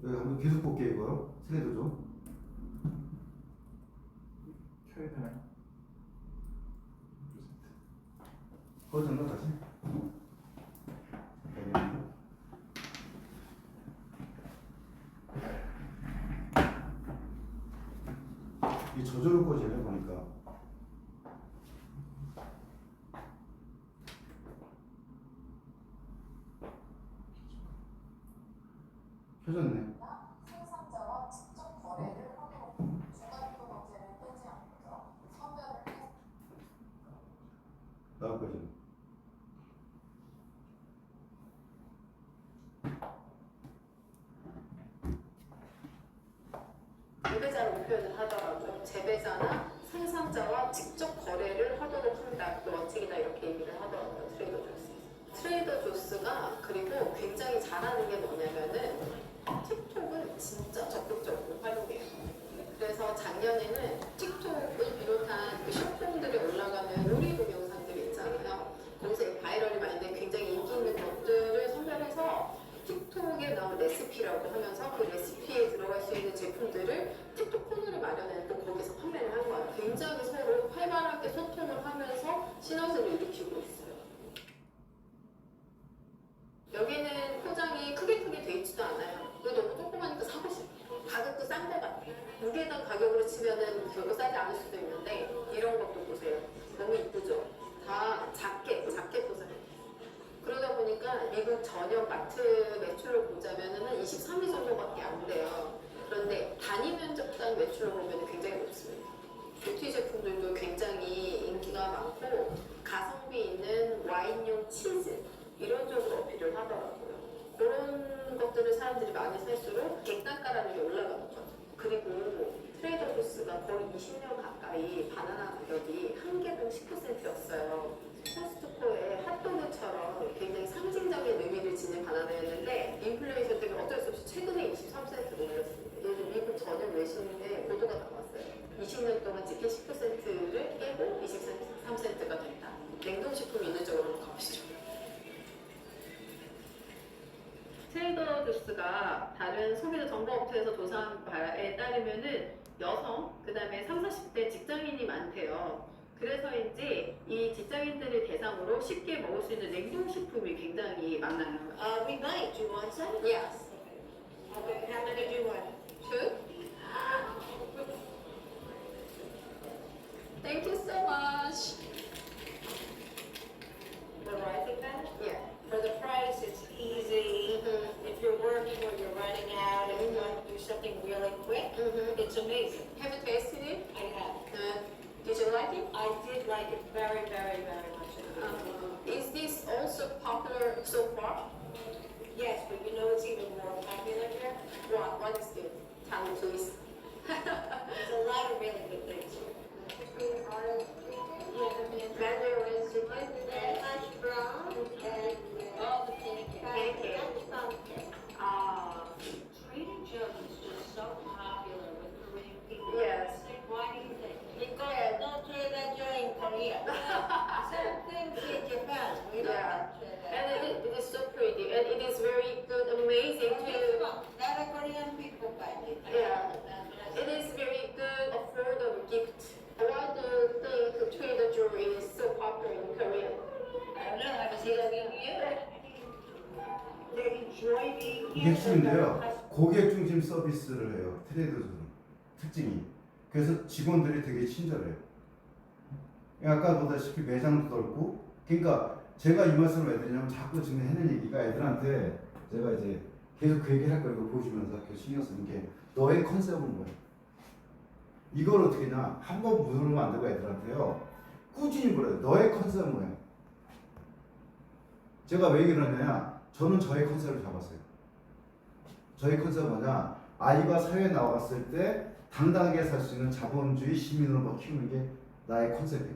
여기 한번 계속 볼게요. 이거 슬라이드 좀. 켜야 되나요? 꺼졌나 다시? 이 저절로 꺼지네 보니까. 켜졌네. 생산자와 직접 거래를 하도록 중간도 문제를 떼지 않고요. 선별을 해 나올 거지. 재배자라고 표현을 하더라고요. 재배자나 생산자와 직접 거래를 하도록 한다. 또 원칙이다 이렇게 얘기를 하더라고요. 트레이더 조스. 트레이더 조스가 그리고 굉장히 잘하는 게 뭐냐면은 틱톡을 진짜 적극적으로 활용해요. 그래서 작년에는 틱톡을 비롯한 그 쇼폼들이 올라가는 요리 동영상들이 있잖아요. 거기서 이 바이럴이 많이 된 굉장히 인기 있는 것들을 선별해서 틱톡에 나온 레시피라고 하면서 그 레시피에 들어갈 수 있는 제품들을 틱톡 코너를 마련해서 거기서 판매를 한 거예요. 굉장히 서로 활발하게 소통을 하면서 시너지를 일으키고 있어요. 여기는 포장이 크게 돼 있지도 않아요. 이거 너무 조그마니까 사고 싶어요. 가격도 싼데 같아요. 무게당 가격으로 치면은 별로 싸지 않을 수도 있는데 이런 것도 보세요. 너무 이쁘죠? 다 작게 포장해요. 그러다 보니까 미국 전역 마트 매출을 보자면은 한 23위 정도밖에 안 돼요. 그런데 단위 면적당 매출을 보면 굉장히 높습니다. 뷰티 제품들도 굉장히 인기가 많고 가성비 있는 와인용 치즈 이런 쪽으로 어필을 하더라고요. 그런 것들을 사람들이 많이 살수록 객단가라는 게 올라가는 거죠. 그리고 트레이더 조스가 거의 20년 가까이 바나나 가격이 한 개당 10%였어요. 코스트코의 핫도그처럼 굉장히 상징적인 의미를 지닌 바나나였는데 인플레이션 때문에 어쩔 수 없이 최근에 23%로 올렸습니다. 요즘 미국 전역 외신에 보도가 나왔어요. 20년 동안 찍힌 10%를 깨고 23%가 됐다. 냉동식품 있는 쪽으로 한번 가보시죠. 트레이더 조스가 다른 소비자 정보업체에서 조사한 바에 따르면은 여성, 그 다음에 30, 40대 직장인이 많대요. 그래서인지 이 직장인들을 대상으로 쉽게 먹을 수 있는 냉동식품이 굉장히 많아요. We might. Do you want some? Yes. Okay. How many do you want? Two? Thank you so much. The rising pen? Yeah. For the price, it's easy. If you're working or you're running out and you want to do something really quick, it's a amazing. Have you tasted it? I have. Did you like it? I did like it very, very, very much. Is this also popular so far? Yes, but you know it's even more popular here? What is it? Tell me please. There's a lot of really good things. Mandarin chicken And hash brown and All the pancakes. pancake. Dutch pumpkin. Trader Joe's is just so popular with Korean people. Yes. Like, why do you think? Because no Trader Joe in Korea. Some things in Japan. We don't Yeah. have Trader And Joe. it is so pretty and it is very good, amazing This too. one, lot of Korean people buy it. Yeah. It is very good, affordable gift. Why do you think Trader Joe is so popular in Korea? I don't know, I've seen it in here. They enjoy being 이게 here. 핵심인데요. 고객 중심 서비스를 해요. 트레이더들은 특징이. 그래서 직원들이 되게 친절해요. 아까 보다시피 매장도 넓고, 그러니까 제가 이 말씀을 왜 드리냐면 자꾸 지금 하는 얘기가 애들한테 제가 이제 계속 그 얘기를 할 거예요. 이거 보시면서 계속 신경 쓰는 게 너의 컨셉은 뭐야? 이걸 어떻게 냐 한 번 물으면 안 되고 애들한테요. 꾸준히 물어요. 너의 컨셉은 뭐야? 제가 왜 얘기를 하냐? 저는 저의 컨셉을 잡았어요. 저희 컨셉은 뭐냐? 아이가 사회에 나왔을 때 당당하게 살 수 있는 자본주의 시민으로 키우는 게 나의 컨셉이에요.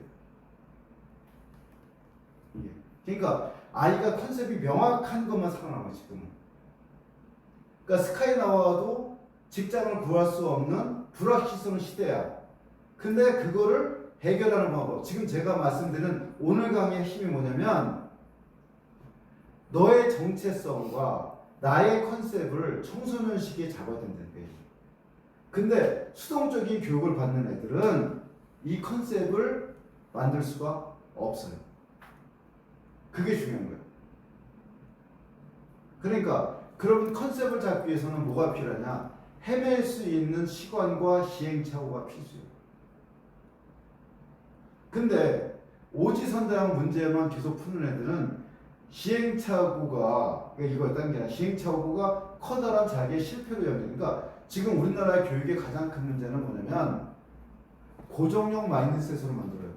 이게. 그러니까 아이가 컨셉이 명확한 것만 살아남아요, 지금은. 그러니까 스카이 나와도 직장을 구할 수 없는 불확실성 시대야. 근데 그거를 해결하는 방법. 지금 제가 말씀드린 오늘 강의의 힘이 뭐냐면 너의 정체성과 나의 컨셉을 청소년 시기에 잡아야 된다는 거예요. 근데 수동적인 교육을 받는 애들은 이 컨셉을 만들 수가 없어요. 그게 중요한 거예요. 그러니까 그런 컨셉을 잡기 위해서는 뭐가 필요하냐? 헤맬 수 있는 시간과 시행착오가 필수예요. 근데 오지선다형 문제만 계속 푸는 애들은 시행착오가, 그러니까 이거였다는 게 아니라 시행착오가 커다란 자기의 실패로 연결. 그러니까 지금 우리나라의 교육의 가장 큰 문제는 뭐냐면 고정형 마인드셋으로 만들어요.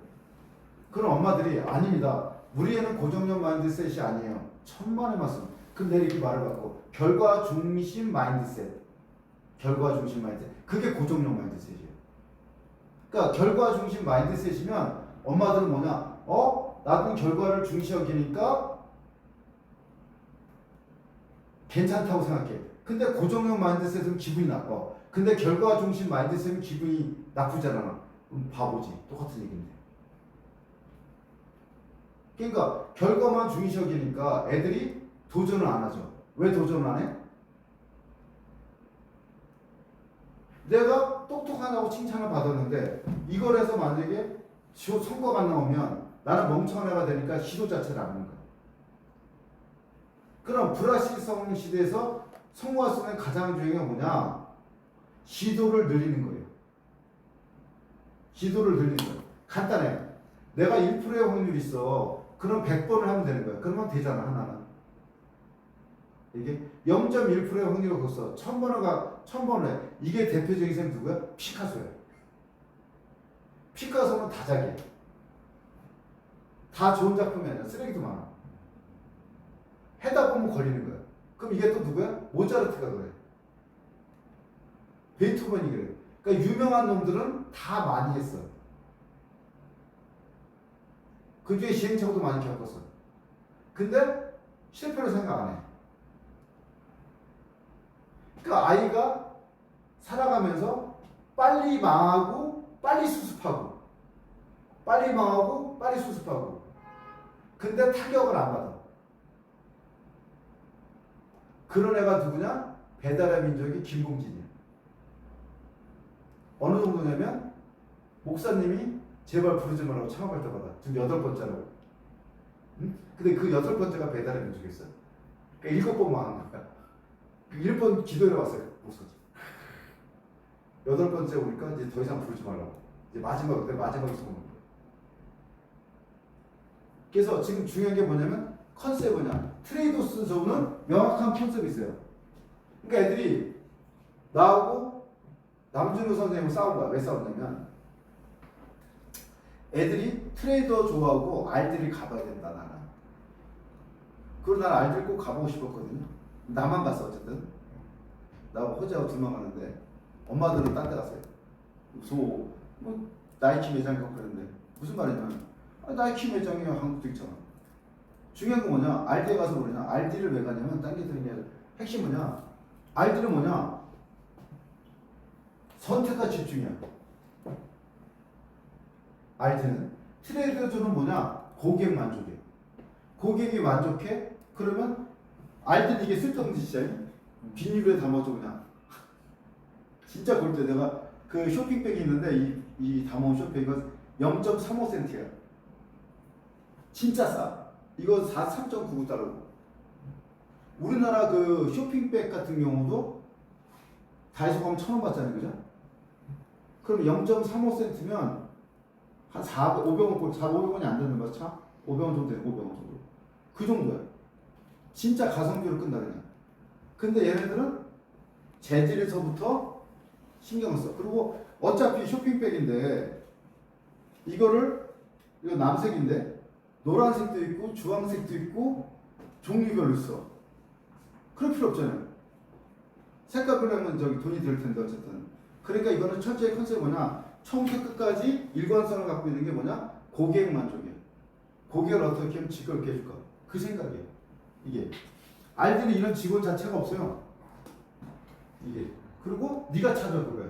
그럼 엄마들이 아닙니다. 우리 애는 고정형 마인드셋이 아니에요. 천만의 말씀. 그럼 내가 이렇게 말을 받고 결과 중심 마인드셋. 결과 중심 마인드셋. 그게 고정형 마인드셋이에요. 그러니까 결과 중심 마인드셋이면 엄마들은 뭐냐? 나는 결과를 중시 여기니까 괜찮다고 생각해. 근데 고정형 마인드셋은 기분이 나빠. 근데 결과 중심 마인드셋은 기분이 나쁘잖아. 바보지. 똑같은 얘기인데. 그러니까 결과만 중시 여기니까 애들이 도전을 안 하죠. 왜 도전을 안 해? 내가 똑똑하다고 칭찬을 받았는데 이걸 해서 만약에 성과가 안 나오면 나는 멍청한 애가 되니까 시도 자체를 안 하는 거야. 그럼 불확실성 시대에서 성공할 수 있는 가장 중요한 게 뭐냐? 시도를 늘리는 거예요. 시도를 늘리는 거예요. 간단해. 내가 1%의 확률이 있어. 그럼 100번을 하면 되는 거야. 그러면 되잖아, 하나는. 이게 0.1%의 확률을 걷어. 1000번을 해. 이게 대표적인 셈 누구야? 피카소야. 피카소는 다작이야. 다 좋은 작품이 아니야. 쓰레기도 많아. 해다 보면 걸리는 거야. 그럼 이게 또 누구야? 모차르트가 그래. 베이토벤이 그래. 그러니까 유명한 놈들은 다 많이 했어. 그 중에 시행착오도 많이 겪었어. 근데 실패를 생각 안 해. 그러니까 아이가 살아가면서 빨리 망하고 빨리 수습하고 빨리 망하고 빨리 수습하고 근데 타격을 안 받아. 그런 애가 누구냐? 배달의 민족이 김봉진이야. 어느 정도냐면 목사님이 제발 부르지 말라고 창업할 때마다 지금 8번째라고. 응? 근데 그 8번째가 배달의 민족이었어. 그러니까 7번 망한 거야. 그 1번 기도해 왔어요. 목사님. 8번째 오니까 이제 더 이상 부르지 말라고. 이제 마지막에 성공한 거야. 그래서 지금 중요한 게 뭐냐면 컨셉은 뭐냐? 트레이더스 존은 명확한 컨셉이 있어요. 그러니까 애들이 나하고 남준호 선생님은 싸운 거야. 왜 싸웠냐면 애들이 트레이더 좋아하고 알들이 가봐야 된다 나는. 그리고 난 알들 꼭 가보고 싶었거든요. 나만 갔어 어쨌든. 나하고 호재하고 둘만 가는데 엄마들은 딴 데 갔어요. 뭐 나이키 매장 가고 그랬는데 무슨 말이냐면 나이키 매장이 한국도 있잖아. 중요한 건 뭐냐? 알디에 가서 그러냐? 알디를 왜 가냐면 딴 게 들은 게 아니라 핵심 뭐냐? 알디는 뭐냐? 선택과 집중이야. 알디는 트레이더존은 뭐냐? 고객 만족해. 고객이 만족해? 그러면 알디는 이게 쓸데없는 짓이야. 비닐에 담아줘 그냥. 진짜 볼 때 내가 그 쇼핑백이 있는데 이 담아온 쇼핑백은 0.35센트야. 진짜 싸. 이거 3.99달러고. 우리나라 그 쇼핑백 같은 경우도 다이소 가면 1,000원 받잖아요, 그죠? 그럼 0.35센트면 한 500원이 안 되는 거야, 차? 500원 정도 돼, 500원 정도. 그 정도야. 진짜 가성비로 끝나 그냥. 근데 얘네들은 재질에서부터 신경을 써. 그리고 어차피 쇼핑백인데 이거 남색인데 노란색도 있고 주황색도 있고 종류별로 있어. 그럴 필요 없잖아요. 색깔별로 하면 돈이 들 텐데 어쨌든. 그러니까 이거는 철저히 컨셉이 뭐냐? 처음부터 끝까지 일관성을 갖고 있는 게 뭐냐? 고객 만족이야. 고객을 어떻게 하면 즐겁게 해줄까? 그 생각이에요. 이게. 알디는 이런 직원 자체가 없어요. 이게. 그리고 네가 찾아 그거야.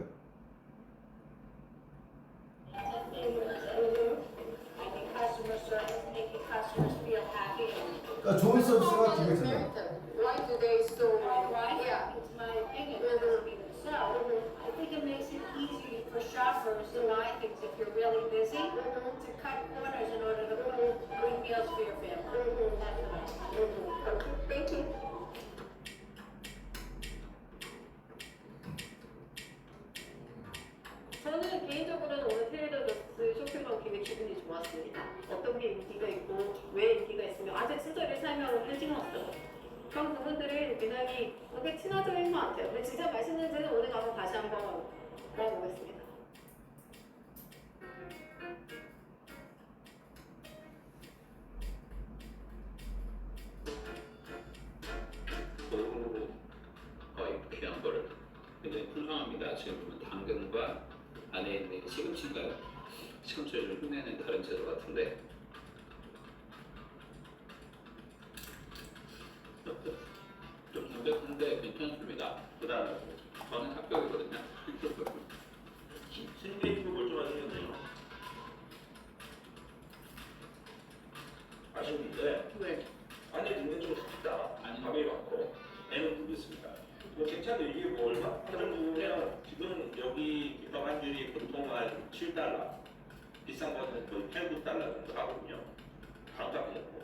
Making customer service, making customers feel happy and 그러니까 좋은 서비스가 기획된다. Why do they so? right? Yeah. It's my opinion, it doesn't mean it's so. I think it makes it easier for shoppers to buy things if you're really busy, to cut corners in order to put good meals for your family. That's what I think. Thank you. 저는 개인적으로는 오늘 트레이더조스 쇼핑몰 기획 기분이 좋았습니다. 어떤 게 인기가 있고 왜 인기가 있으며 아직 수저를 설명을 해주는 없어요. 그런 부분들을 굉장히 되게 친화적인 것 같아요. 근데 진짜 맛있는지는 오늘 가서 다시 한번 먹어보겠습니다. 거의 귀한 거를 굉장히 풍성합니다. 지금 보면 당근과 안에 있는 시금치인가요? 시금치를 좀 흉내낸 다른 채소 같은데 좀 담백한데 괜찮습니다. 그다음 저는 합격이거든요. 생크림 걸 좋아하시겠네요. 맛있는데 왜? 안에 있는 좀 작다. 아니. 밥이 많고 애는 모르겠습니다. 뭐 괜찮아요. 이게 뭐 얼마 하면 지금 여기 김밥 한 줄이 보통 한 7달러, 비싼 거는 거의 8, 9달러 정도 하거든요. 반값이고.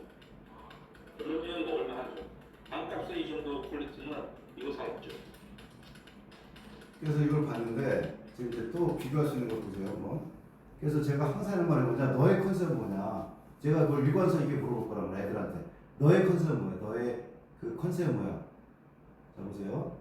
그러면 뭐 얼마 하죠? 반값에 이 정도 퀄리티는 이거 사 먹죠. 그래서 이걸 봤는데 지금 이제 또 비교할 수 있는 걸 보세요 한번. 그래서 제가 항상 하는 말이 뭐냐? 너의 컨셉은 뭐냐? 제가 그걸 일관성 있게 물어볼 거라고 애들한테. 너의 컨셉은 뭐야? 너의 그 컨셉은 뭐야? 자 보세요.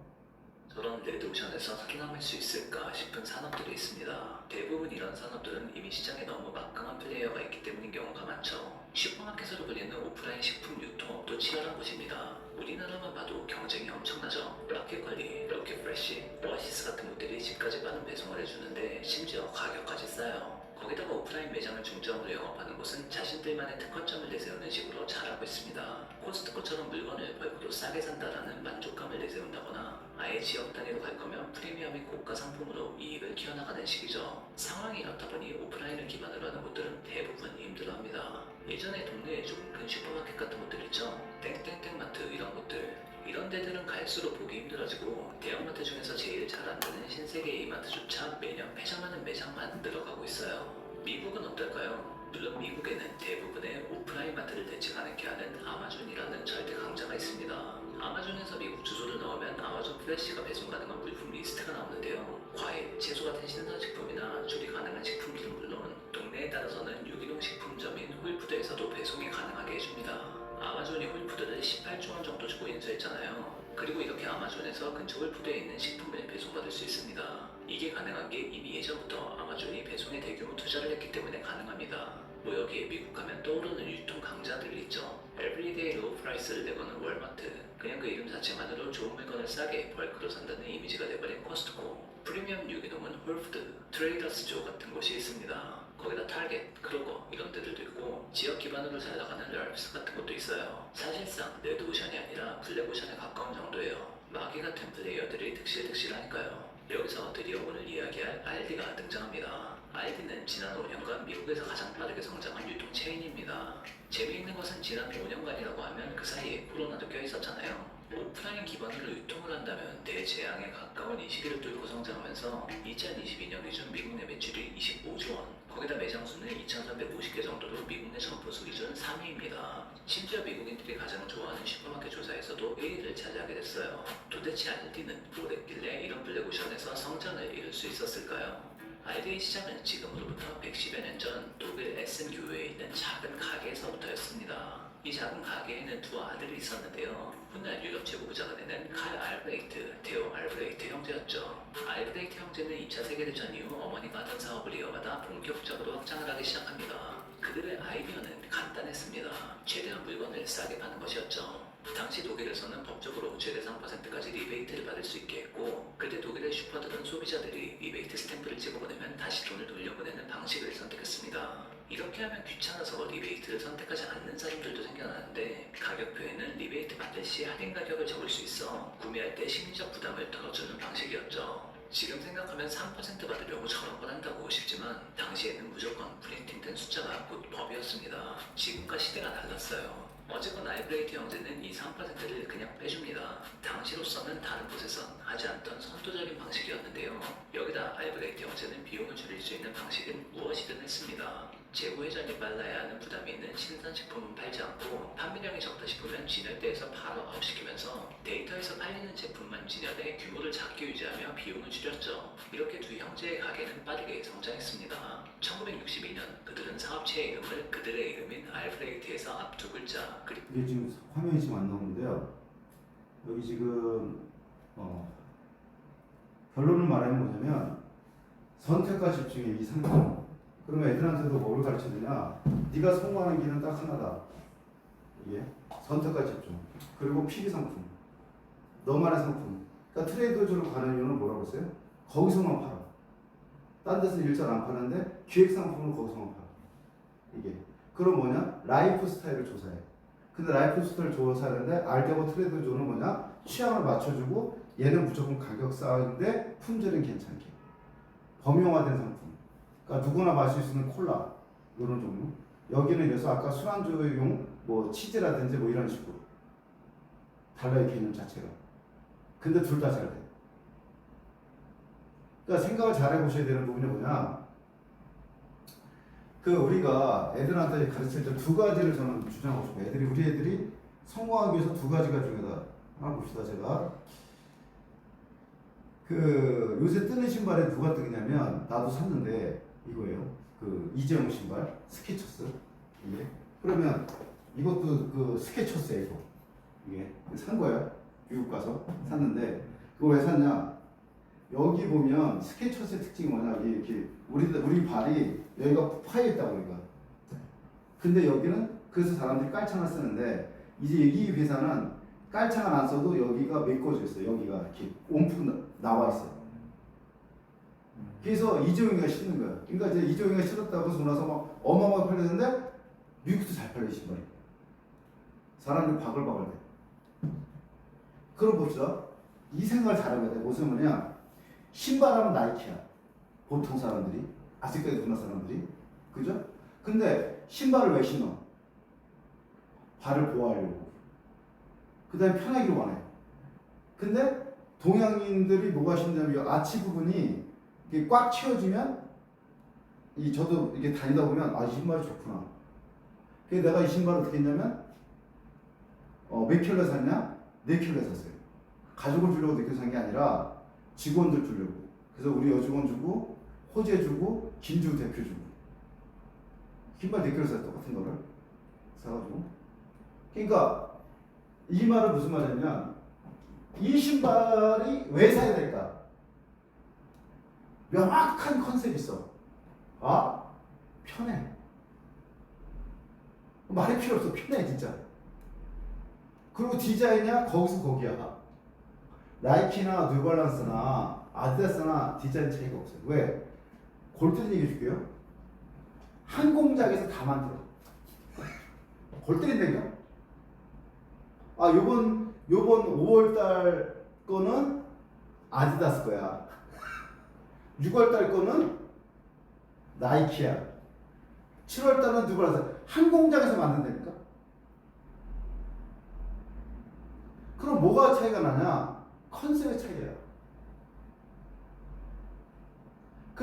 저런 레드오션에서 살아남을 수 있을까 싶은 산업들이 있습니다. 대부분 이런 산업들은 이미 시장에 너무 막강한 플레이어가 있기 때문인 경우가 많죠. 슈퍼마켓으로 불리는 오프라인 식품 유통업도 치열한 곳입니다. 우리나라만 봐도 경쟁이 엄청나죠. 럭키컬리, 럭키프레쉬, 오아시스 같은 곳들이 집까지 빠른 배송을 해주는데 심지어 가격까지 싸요. 거기다가 오프라인 매장을 중점으로 영업하는 곳은 자신들만의 특허점을 내세우는 식으로 잘하고 있습니다. 코스트코처럼 물건을 벌크로 싸게 산다라는 만족감을 내세운다거나 아예 지역 단위로 갈 거면 프리미엄 및 고가 상품으로 이익을 키워나가는 식이죠. 상황이 이렇다 보니 오프라인을 기반으로 하는 곳들은 대부분 힘들어합니다. 예전에 동네에 조금 큰 슈퍼마켓 같은 곳들 있죠? 땡땡땡 마트 이런 곳들. 이런 데들은 갈수록 보기 힘들어지고 대형마트 중에서 제일 잘 안되는 신세계 이마트조차 매년 폐점하는 매장만 늘어가고 있어요. 미국은 어떨까요? 물론 미국에는 대부분의 오프라인 마트를 대체하게 하는 아마존이라는 절대 강자가 있습니다. 아마존에서 미국 주소를 넣으면 아마존 플래시가 배송 가능한 물품 리스트가 나오는데요. 과일, 채소 같은 신선식품이나 조리 가능한 식품들은 물론 동네에 따라서는 유기농 식품점인 홀푸드에서도 배송이 가능하게 해줍니다. 아마존이 홀푸드를 18조 원 정도 주고 인수했잖아요. 그리고 이렇게 아마존에서 근처 홀푸드에 있는 식품을 배송받을 수 있습니다. 이게 가능한 게 이미 예전부터 아마존이 배송에 대규모 투자를 했기 때문에 가능합니다. 뭐 여기에 미국 가면 떠오르는 유통 강자들 있죠. 에브리데이 로우 프라이스를 내거는 월마트, 그냥 그 이름 자체만으로 좋은 물건을 싸게 벌크로 산다는 이미지가 돼버린 코스트코, 프리미엄 유기농은 홀푸드, 트레이더스조 같은 곳이 있습니다. 거기다 타겟, 크로거 이런 데들도 있고 지역 기반으로 잘 나가는 랄프스 같은 곳도 있어요. 사실상 레드오션이 아니라 블랙오션에 가까운 정도예요. 마귀 같은 플레이어들이 득실하니까요. 여기서 드디어 오늘 이야기할 알디가 등장합니다. 알디는 지난 5년간 미국에서 가장 빠르게 성장한 유통 체인입니다. 재미있는 것은 지난 5년간이라고 하면 그 사이에 코로나도 껴있었잖아요. 오프라인 기반으로 유통을 한다면 대재앙에 가까운 이 시기를 뚫고 성장하면서 2022년 기준 미국 내 매출이 25조 원, 거기다 매장 수는 2,350개 정도로 미국 내 점포수 기준 3위입니다. 심지어 미국인들이 가장 좋아하는 슈퍼마켓 조사에서도 1위를 차지하게 됐어요. 도대체 알디는 뭘 했길래 이런 블랙오션에서 성장을 이룰 수 있었을까요? 알디의 시작은 지금으로부터 110여 년 전 독일 에센 교외에 있는 작은 가게에서부터였습니다. 이 작은 가게에는 두 아들이 있었는데요. 훗날 유럽 최고 부자가 되는 칼 알브레이트, 테오 알브레이트 형제였죠. 알브레이트 형제는 2차 세계대전 이후 어머니가 하던 사업을 이어받아 본격적으로 확장을 하기 시작합니다. 그들의 아이디어는 간단했습니다. 최대한 물건을 싸게 파는 것이었죠. 당시 독일에서는 법적으로 최대 3%까지 리베이트를 받을 수 있게 했고, 그때 독일의 슈퍼들은 소비자들이 리베이트 스탬프를 찍어보내면 다시 돈을 돌려보내는 방식을 선택했습니다. 이렇게 하면 귀찮아서 리베이트를 선택하지 않는 사람들도 생겨나는데, 가격표에는 리베이트 받을 시 할인 가격을 적을 수 있어 구매할 때 심리적 부담을 덜어주는 방식이었죠. 지금 생각하면 3% 받으려고 저런 걸 한다고 싶지만 당시에는 무조건 프린팅된 숫자가 곧 법이었습니다. 지금과 시대가 달랐어요. 어쨌건 알브레이트 형제는 이 3%를 그냥 빼줍니다. 당시로서는 다른 곳에선 하지 않던 선도적인 방식이었는데요. 여기다 알브레이트 형제는 비용을 줄일 수 있는 방식은 무엇이든 했습니다. 재고 회전이 빨라야 하는 부담이 있는 신선식품은 팔지 않고 판매량이 적다 싶으면 진열대에서 바로 아웃시키면서 데이터에서 팔리는 제품만 진열해 규모를 작게 유지하며 비용을 줄였죠. 이렇게 두 형제의 가게는 빠르게 성장했습니다. 1962년 그들은 사업체의 이름을 그들의 이름인 알브레이트에서 앞 두 글자 이게 지금 화면이 지금 안 나오는데요. 여기 지금 결론을 말하면 뭐냐면 선택과 집중의 이 상품. 그러면 애들한테도 뭘 가르쳐야 되냐? 네가 성공하는 길은 딱 하나다. 이게 선택과 집중. 그리고 PB 상품. 너만의 상품. 그러니까 트레이더주로 가는 이유는 뭐라고 했어요? 거기서만 팔아. 딴 데서 일절 안 파는데 기획 상품은 거기서만 팔아. 이게. 그럼 뭐냐? 라이프 스타일을 조사해. 근데 라이프 스타일을 조사하는데 알데고 트레이더주는 뭐냐? 취향을 맞춰주고 얘는 무조건 가격 싸는데 품질은 괜찮게. 범용화된 상품. 그러니까 누구나 마실 수 있는 콜라 이런 종류. 여기는 그래서 아까 술안주용 뭐 치즈라든지 뭐 이런 식으로 달라요 개념 자체가. 근데 둘 다 잘 돼. 그러니까 생각을 잘 해보셔야 되는 부분이 뭐냐? 그 우리가 애들한테 가르칠 때 두 가지를 저는 주장하고 싶어요. 우리 애들이 성공하기 위해서 두 가지가 중요하다. 하나 봅시다 제가. 그 요새 뜨는 신발에 누가 뜨냐면 나도 샀는데. 이거예요. 그 이재용 신발 스케쳐스 이게. 그러면 이것도 그 스케쳐스예요. 이거 이게 산 거야. 미국 가서 샀는데 그거 왜 샀냐? 여기 보면 스케쳐스의 특징이 뭐냐? 이렇게 우리 발이 여기가 파여 있다고 우리가. 근데 여기는 그래서 사람들이 깔창을 쓰는데 이제 이 회사는 깔창을 안 써도 여기가 메꿔져 있어요. 여기가 이렇게 온풍 나와 있어요. 그래서 이재용이가 신는 거야. 그러니까 이제 이재용이가 신었다고 해서 나서 막 어마어마하게 팔렸는데 미국도 잘 팔려 신발이. 사람들이 바글바글 돼. 그럼 봅시다. 이 생각을 잘해야 돼. 무슨 뭐냐? 신발하면 나이키야. 보통 사람들이 아직까지 우리나라 사람들이 그죠? 근데 신발을 왜 신어? 발을 보호하려고. 그다음에 편하기를 원해. 근데 동양인들이 뭐가 신냐면 아치 부분이 이게 꽉 채워지면 저도 이게 다니다 보면 이 신발이 좋구나. 그래서 내가 이 신발을 어떻게 했냐면 몇 켤레 샀냐? 4켤레 샀어요. 가족을 주려고 4켤레 산 게 아니라 직원들 주려고. 그래서 우리 여직원 주고 호재 주고 김주 대표 주고 신발 4켤레 샀어요. 똑같은 거를 사가지고. 그러니까 이 말은 무슨 말이냐면 이 신발이 왜 사야 될까? 명확한 컨셉이 있어. 아, 편해. 말이 필요 없어. 편해 진짜. 그리고 디자인이야 거기서 거기야. 나이키나 뉴발란스나 아디다스나 디자인 차이가 없어요. 왜? 골때리는 얘기 줄게요. 한 공장에서 다 만들어. 골때린다니까? 아, 요번 5월달 거는 아디다스 거야. 6월달 거는 나이키야. 7월달은 뉴발란스. 한 공장에서 만든다니까? 그럼 뭐가 차이가 나냐? 컨셉의 차이야.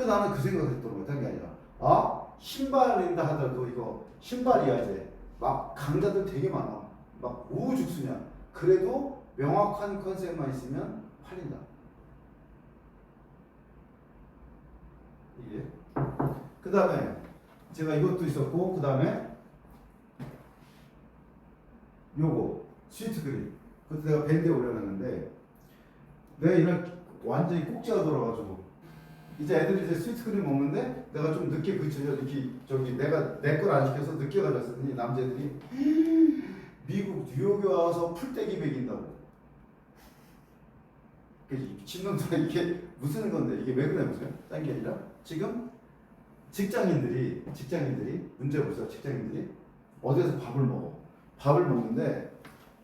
나는 그 생각을 했던 거야. 다른 게 아니라. 아, 신발인다 하더라도 이거 신발이야 이제. 막 강자들 되게 많아. 막 우후죽순이야. 그래도 명확한 컨셉만 있으면 팔린다. 이게. 그 다음에 제가 이것도 있었고, 그 다음에 요거 스위트 그린. 그때 내가 밴드에 올려놨는데 내가 이날 완전히 꼭지가 돌아가지고 이제 애들이 이제 스위트 크림 먹는데 내가 좀 늦게 그쳐져 이렇게 저기 내가 내 걸 안 시켜서 늦게 가져왔더니 남자들이 미국 뉴욕에 와서 풀떼기 먹인다고. 미친놈들 이게 무슨 건데 이게 왜 그러냐면서요? 딴 게 아니라 지금 직장인들이 문제 보세요. 직장인들이 어디서 밥을 먹어. 밥을 먹는데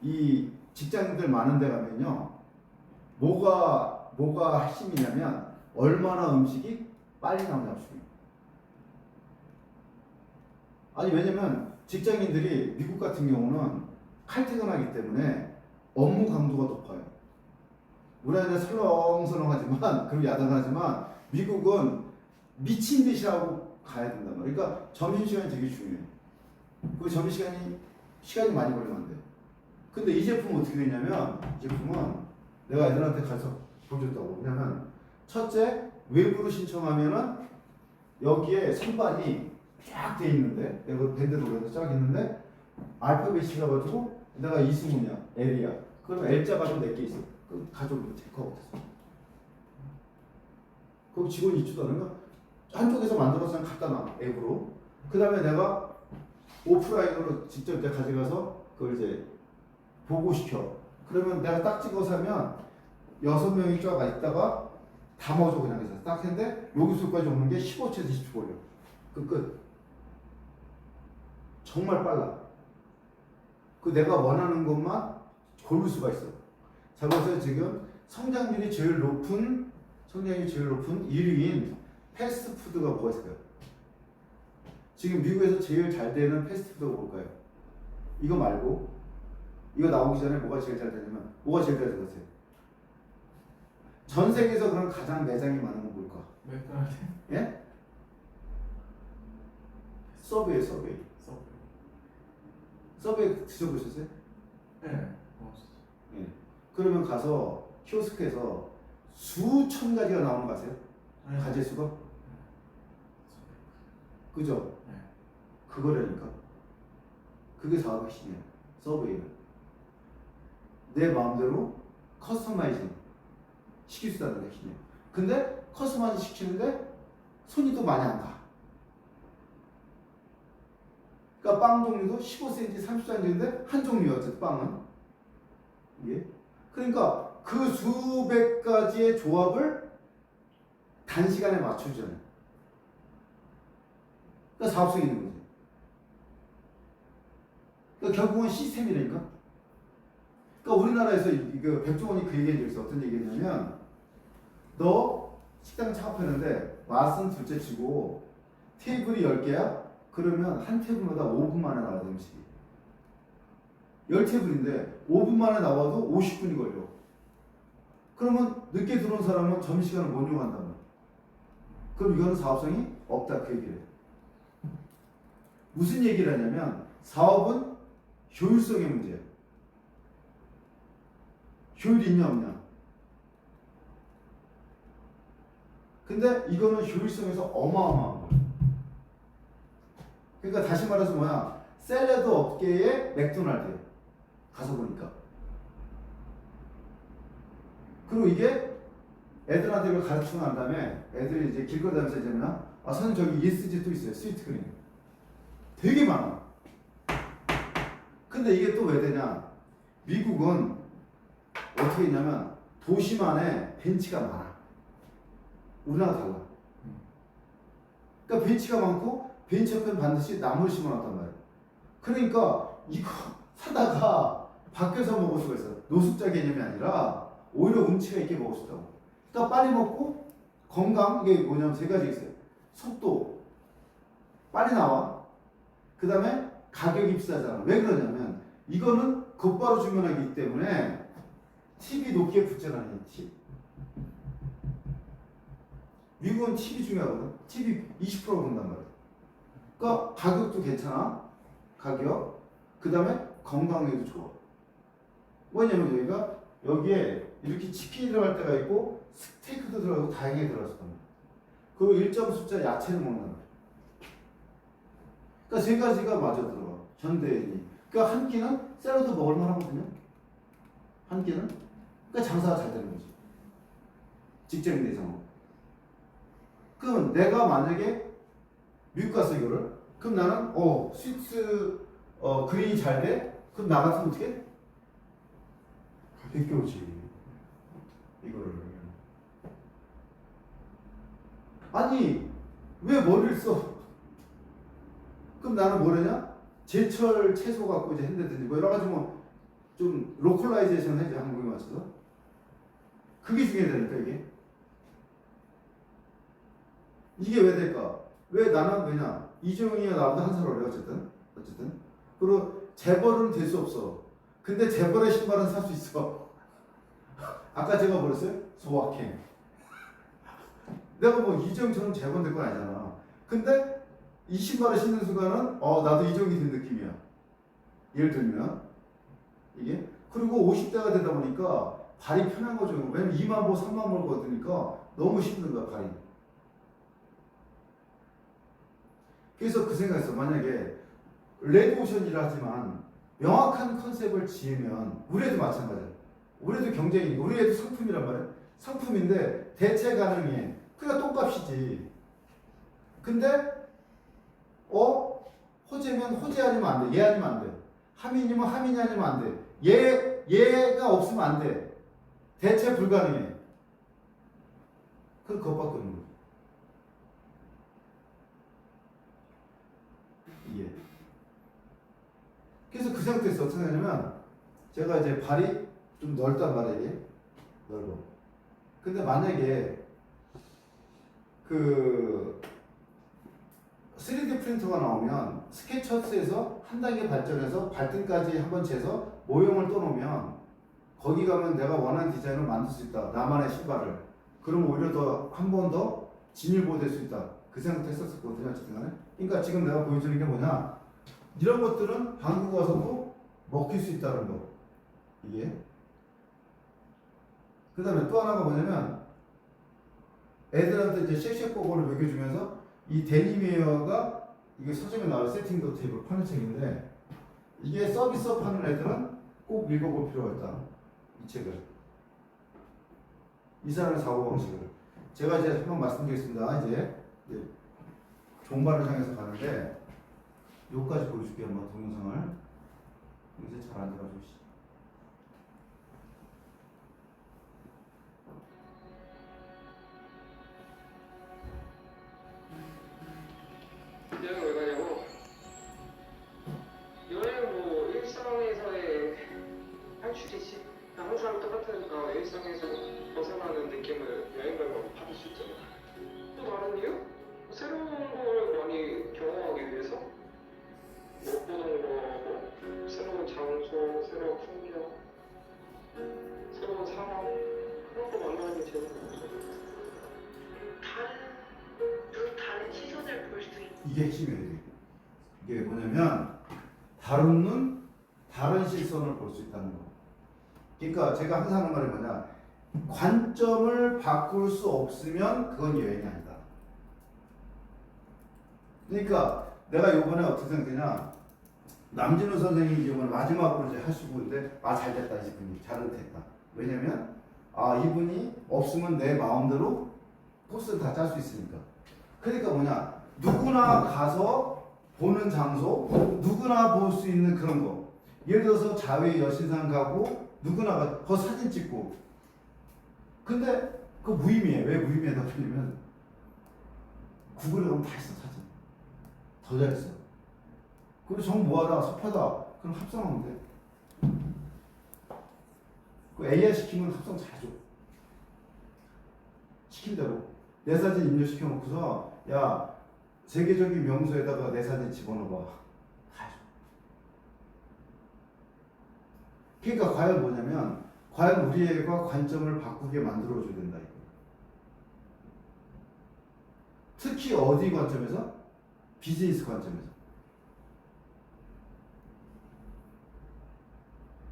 이 직장인들 많은 데 가면요 뭐가 핵심이냐면 얼마나 음식이 빨리 나오냐 중요해요. 아니 왜냐면 직장인들이 미국 같은 경우는 칼퇴근하기 때문에 업무 강도가 높아요. 우리나라는 설렁설렁하지만 그리고 야단하지만 미국은 미친 듯이 하고 가야 된단 말이에요. 그러니까 점심시간이 되게 중요해요. 그 점심시간이 많이 걸리면 안 돼요. 근데 이 제품은 어떻게 되냐면 이 제품은 내가 애들한테 가서 보여줬다고. 왜냐면 첫째 외부로 신청하면은 여기에 선반이 쫙 돼 있는데 내가 밴드로 그래서 쫙 있는데 알파벳이 가가지고 내가 이승훈이야 L이야. 그러면 L자 가지고 4개 있어. 그 가져오면 체크아웃 했어. 거기 직원이 있지도 않은 거 한쪽에서 만들어서 그냥 갖다 놔 앱으로. 그 다음에 내가 오프라인으로 직접 내가 가져가서 그걸 이제 보고시켜. 그러면 내가 딱 찍어서 하면 6명이 쫙 있다가 다 먹어줘 그냥 해서 딱 했는데 여기서까지 오는 게 15초에서 20초 걸려. 그 끝. 정말 빨라. 그 내가 원하는 것만 고를 수가 있어. 자, 그래서 지금 성장률이 제일 높은 1위인 패스트푸드가 뭐가 있을까요? 지금 미국에서 제일 잘 되는 패스트푸드가 뭘까요? 이거 말고 이거 나오기 전에 뭐가 제일 잘 되냐면 뭐가 제일 잘 되는 것 같아요? 전 세계에서 그런 가장 매장이 많은 건 뭘까? 맥도날드. 예? 서브웨이. 서브웨이 드셔보셨어요? 네. 예. 그러면 가서 키오스크에서 수천 가지가 나오는 거 아세요? 네. 가짓수가? 그죠? 네. 그거라니까. 그게 사업의 핵심이야. 서브웨이는. 내 마음대로 커스터마이징 시킬 수 있다는 게 핵심이야. 근데 커스터마이징 시키는데 손이 또 많이 안 가. 그러니까 빵 종류도 15cm, 30cm인데 한 종류였죠. 빵은. 이게. 그러니까 그 수백 가지의 조합을 단시간에 맞추잖아요. 그러니까 사업성이 있는 거지. 그러니까 결국은 시스템이라니까. 그러니까 우리나라에서 이거 백종원이 그 얘기한 적이 있어. 어떤 얘기했냐면 너 식당 창업했는데 맛은 둘째 치고 테이블이 10개야? 그러면 한 테이블마다 5분 만에 나와야 돼 음식이. 10테이블인데 5분 만에 나와도 50분이 걸려. 그러면 늦게 들어온 사람은 점심시간을 못 이용한단 말이야. 그럼 이거는 사업성이 없다 그 얘기를 해. 무슨 얘기를 하냐면 사업은 효율성의 문제야. 효율이 있냐 없냐. 근데 이거는 효율성에서 어마어마한 거야. 그러니까 다시 말해서 뭐야, 샐러드 업계의 맥도날드야. 가서 보니까 그리고 이게 애들한테 이걸 가르치고 난 다음에 애들이 이제 길거리 다니면서 이제 뭐냐? 아 선생님 저기 ESG 또 있어요. 스위트 그린. 되게 많아. 근데 이게 또 왜 되냐? 미국은 어떻게 있냐면 도시만에 벤치가 많아. 우리나라 달라. 그러니까 벤치가 많고 벤치 옆에는 반드시 나무를 심어놨단 말이야. 그러니까 이거 사다가 밖에서 먹을 수가 있어. 노숙자 개념이 아니라 오히려 운치가 있게 먹을 수 있다고. 그러니까 빨리 먹고 건강, 이게 뭐냐면 세 가지 있어요. 속도, 빨리 나와. 그 다음에 가격이 비싸잖아. 왜 그러냐면 이거는 곧바로 주문하기 때문에 팁이 높게 붙잖아. 팁. 미국은 팁이 중요하거든. 팁이 20% 본단 말이야. 그러니까 가격도 괜찮아. 가격. 그 다음에 건강에도 좋아. 뭐냐면 저희가 여기에 이렇게 치킨이 들어갈 때가 있고 스테이크도 들어가고 다양하게 들어갔을 겁니다. 그리고 일정 숫자 야채를 먹는 거예요. 그러니까 세 가지가 맞아 들어가. 현대인이. 그러니까 한 끼는 샐러드 먹을만 하거든요. 한 끼는. 그러니까 장사가 잘 되는 거지. 직장인 대상으로. 그럼 내가 만약에 미국 갔어 이거를. 그럼 나는 스위트 그린이 잘 돼? 그럼 나 같으면 어떻게 해? 가볍게 이거를. 아니 왜 머리를 써? 그럼 나는 뭐래냐? 제철 채소 갖고 이제 한다든지 뭐 여러 가지 뭐 좀 로컬라이제이션 해야지 한국에 맞춰서. 그게 중요하다니까 이게. 이게 왜 될까? 왜 나는 왜냐? 이종이가 나보다 한 살 어려 어쨌든. 그리고 재벌은 될 수 없어. 근데 재벌의 신발은 살 수 있어. 아까 제가 뭐랬어요? 소확행. 내가 뭐 이정처럼 재벌 될 건 아니잖아. 근데 이 신발을 신는 순간은 나도 이정이 된 느낌이야. 예를 들면 이게. 그리고 50대가 되다 보니까 발이 편한 거죠. 왜냐면 2만 보 3만 보를 걷으니까 너무 힘든 거야 발이. 그래서 그 생각했어. 만약에 레드오션이라 하지만 명확한 컨셉을 지으면 우리도 마찬가지야. 우리도 경쟁이, 우리도 상품이란 말이야. 상품인데 대체 가능해. 그러니까 똥값이지. 근데 호재면 호재 아니면 안 돼. 얘 아니면 안 돼. 하민이면 하민이 아니면 안 돼. 얘가 없으면 안 돼. 대체 불가능해. 그것밖에 없는 거지. 이게. 그래서 그 상태에서 어떻게 하냐면 제가 이제 발이 좀 넓단 말이에요. 이게. 넓어. 근데 만약에 그 3D 프린터가 나오면 스케치업스에서 한 단계 발전해서 발등까지 한번 재서 모형을 떠놓으면 거기 가면 내가 원하는 디자인을 만들 수 있다. 나만의 신발을. 그럼 오히려 더 한 번 더 진일보될 수 있다. 그 생각도 했었거든요. 어쨌든 간에. 그러니까 지금 내가 보여주는 게 뭐냐. 이런 것들은 한국 와서도 먹힐 수 있다는 거. 이게. 그 다음에 또 하나가 뭐냐면 애들한테 이제 쉑쉑버거를 먹여주면서 이 데니메어가 이게 서점에 나올 세팅도 테이블 파는 책인데 이게 서비스업 하는 애들은 꼭 읽어볼 필요가 있다. 이 책을. 이 사람의 사고방식을. 제가 이제 한번 말씀드리겠습니다. 이제 종말을 향해서 가는데 여기까지 보여줄게요. 한번 동영상을. 이제 잘 안 들어가지고. 여행 왜 가냐고? 여행 뭐 일상에서의 탈출이지. 항상 똑같으니까 일상에서 벗어나는 느낌을 여행 가면 받을 수 있잖아. 또 다른 이유? 새로운 걸 많이 경험하기 위해서? 못 보던 거, 뭐 새로운 장소, 새로운 풍경, 새로운 상황 그런 거 만나는 게 재밌는 거죠. 다른 시선을 볼 수 있는. 이게 핵심이에요. 이게 뭐냐면 다른 눈, 다른 시선을 볼 수 있다는 거. 그러니까 제가 항상 하는 말이 뭐냐. 관점을 바꿀 수 없으면 그건 여행이 아니다. 그러니까 내가 요번에 어떻게 생각되냐. 남진우 선생님이 이번에 마지막으로 이제 하시고 있는데 잘 됐다. 이분이 잘 은퇴했다. 왜냐면 아, 이분이 없으면 내 마음대로 코스를 다 짤 수 있으니까. 그러니까 뭐냐, 누구나 가서 보는 장소, 누구나 볼 수 있는 그런 거. 예를 들어서 자외 여신상 가고 누구나 거 사진 찍고. 근데 그거 무의미해. 왜 무의미하다 그러냐면 구글에 가면 다 있어, 사진. 더 잘 있어. 그리고 정 뭐하다 섭하다 그럼 합성하면 돼. 그 AI 시키면 합성 잘해줘. 시킨 대로 내 사진 입력시켜 놓고서 야 세계적인 명소에다가 내 사진 집어넣어봐. 다 해줘. 그러니까 과연 뭐냐면 과연 우리 애가 관점을 바꾸게 만들어줘야 된다 이거. 특히 어디 관점에서? 비즈니스 관점에서.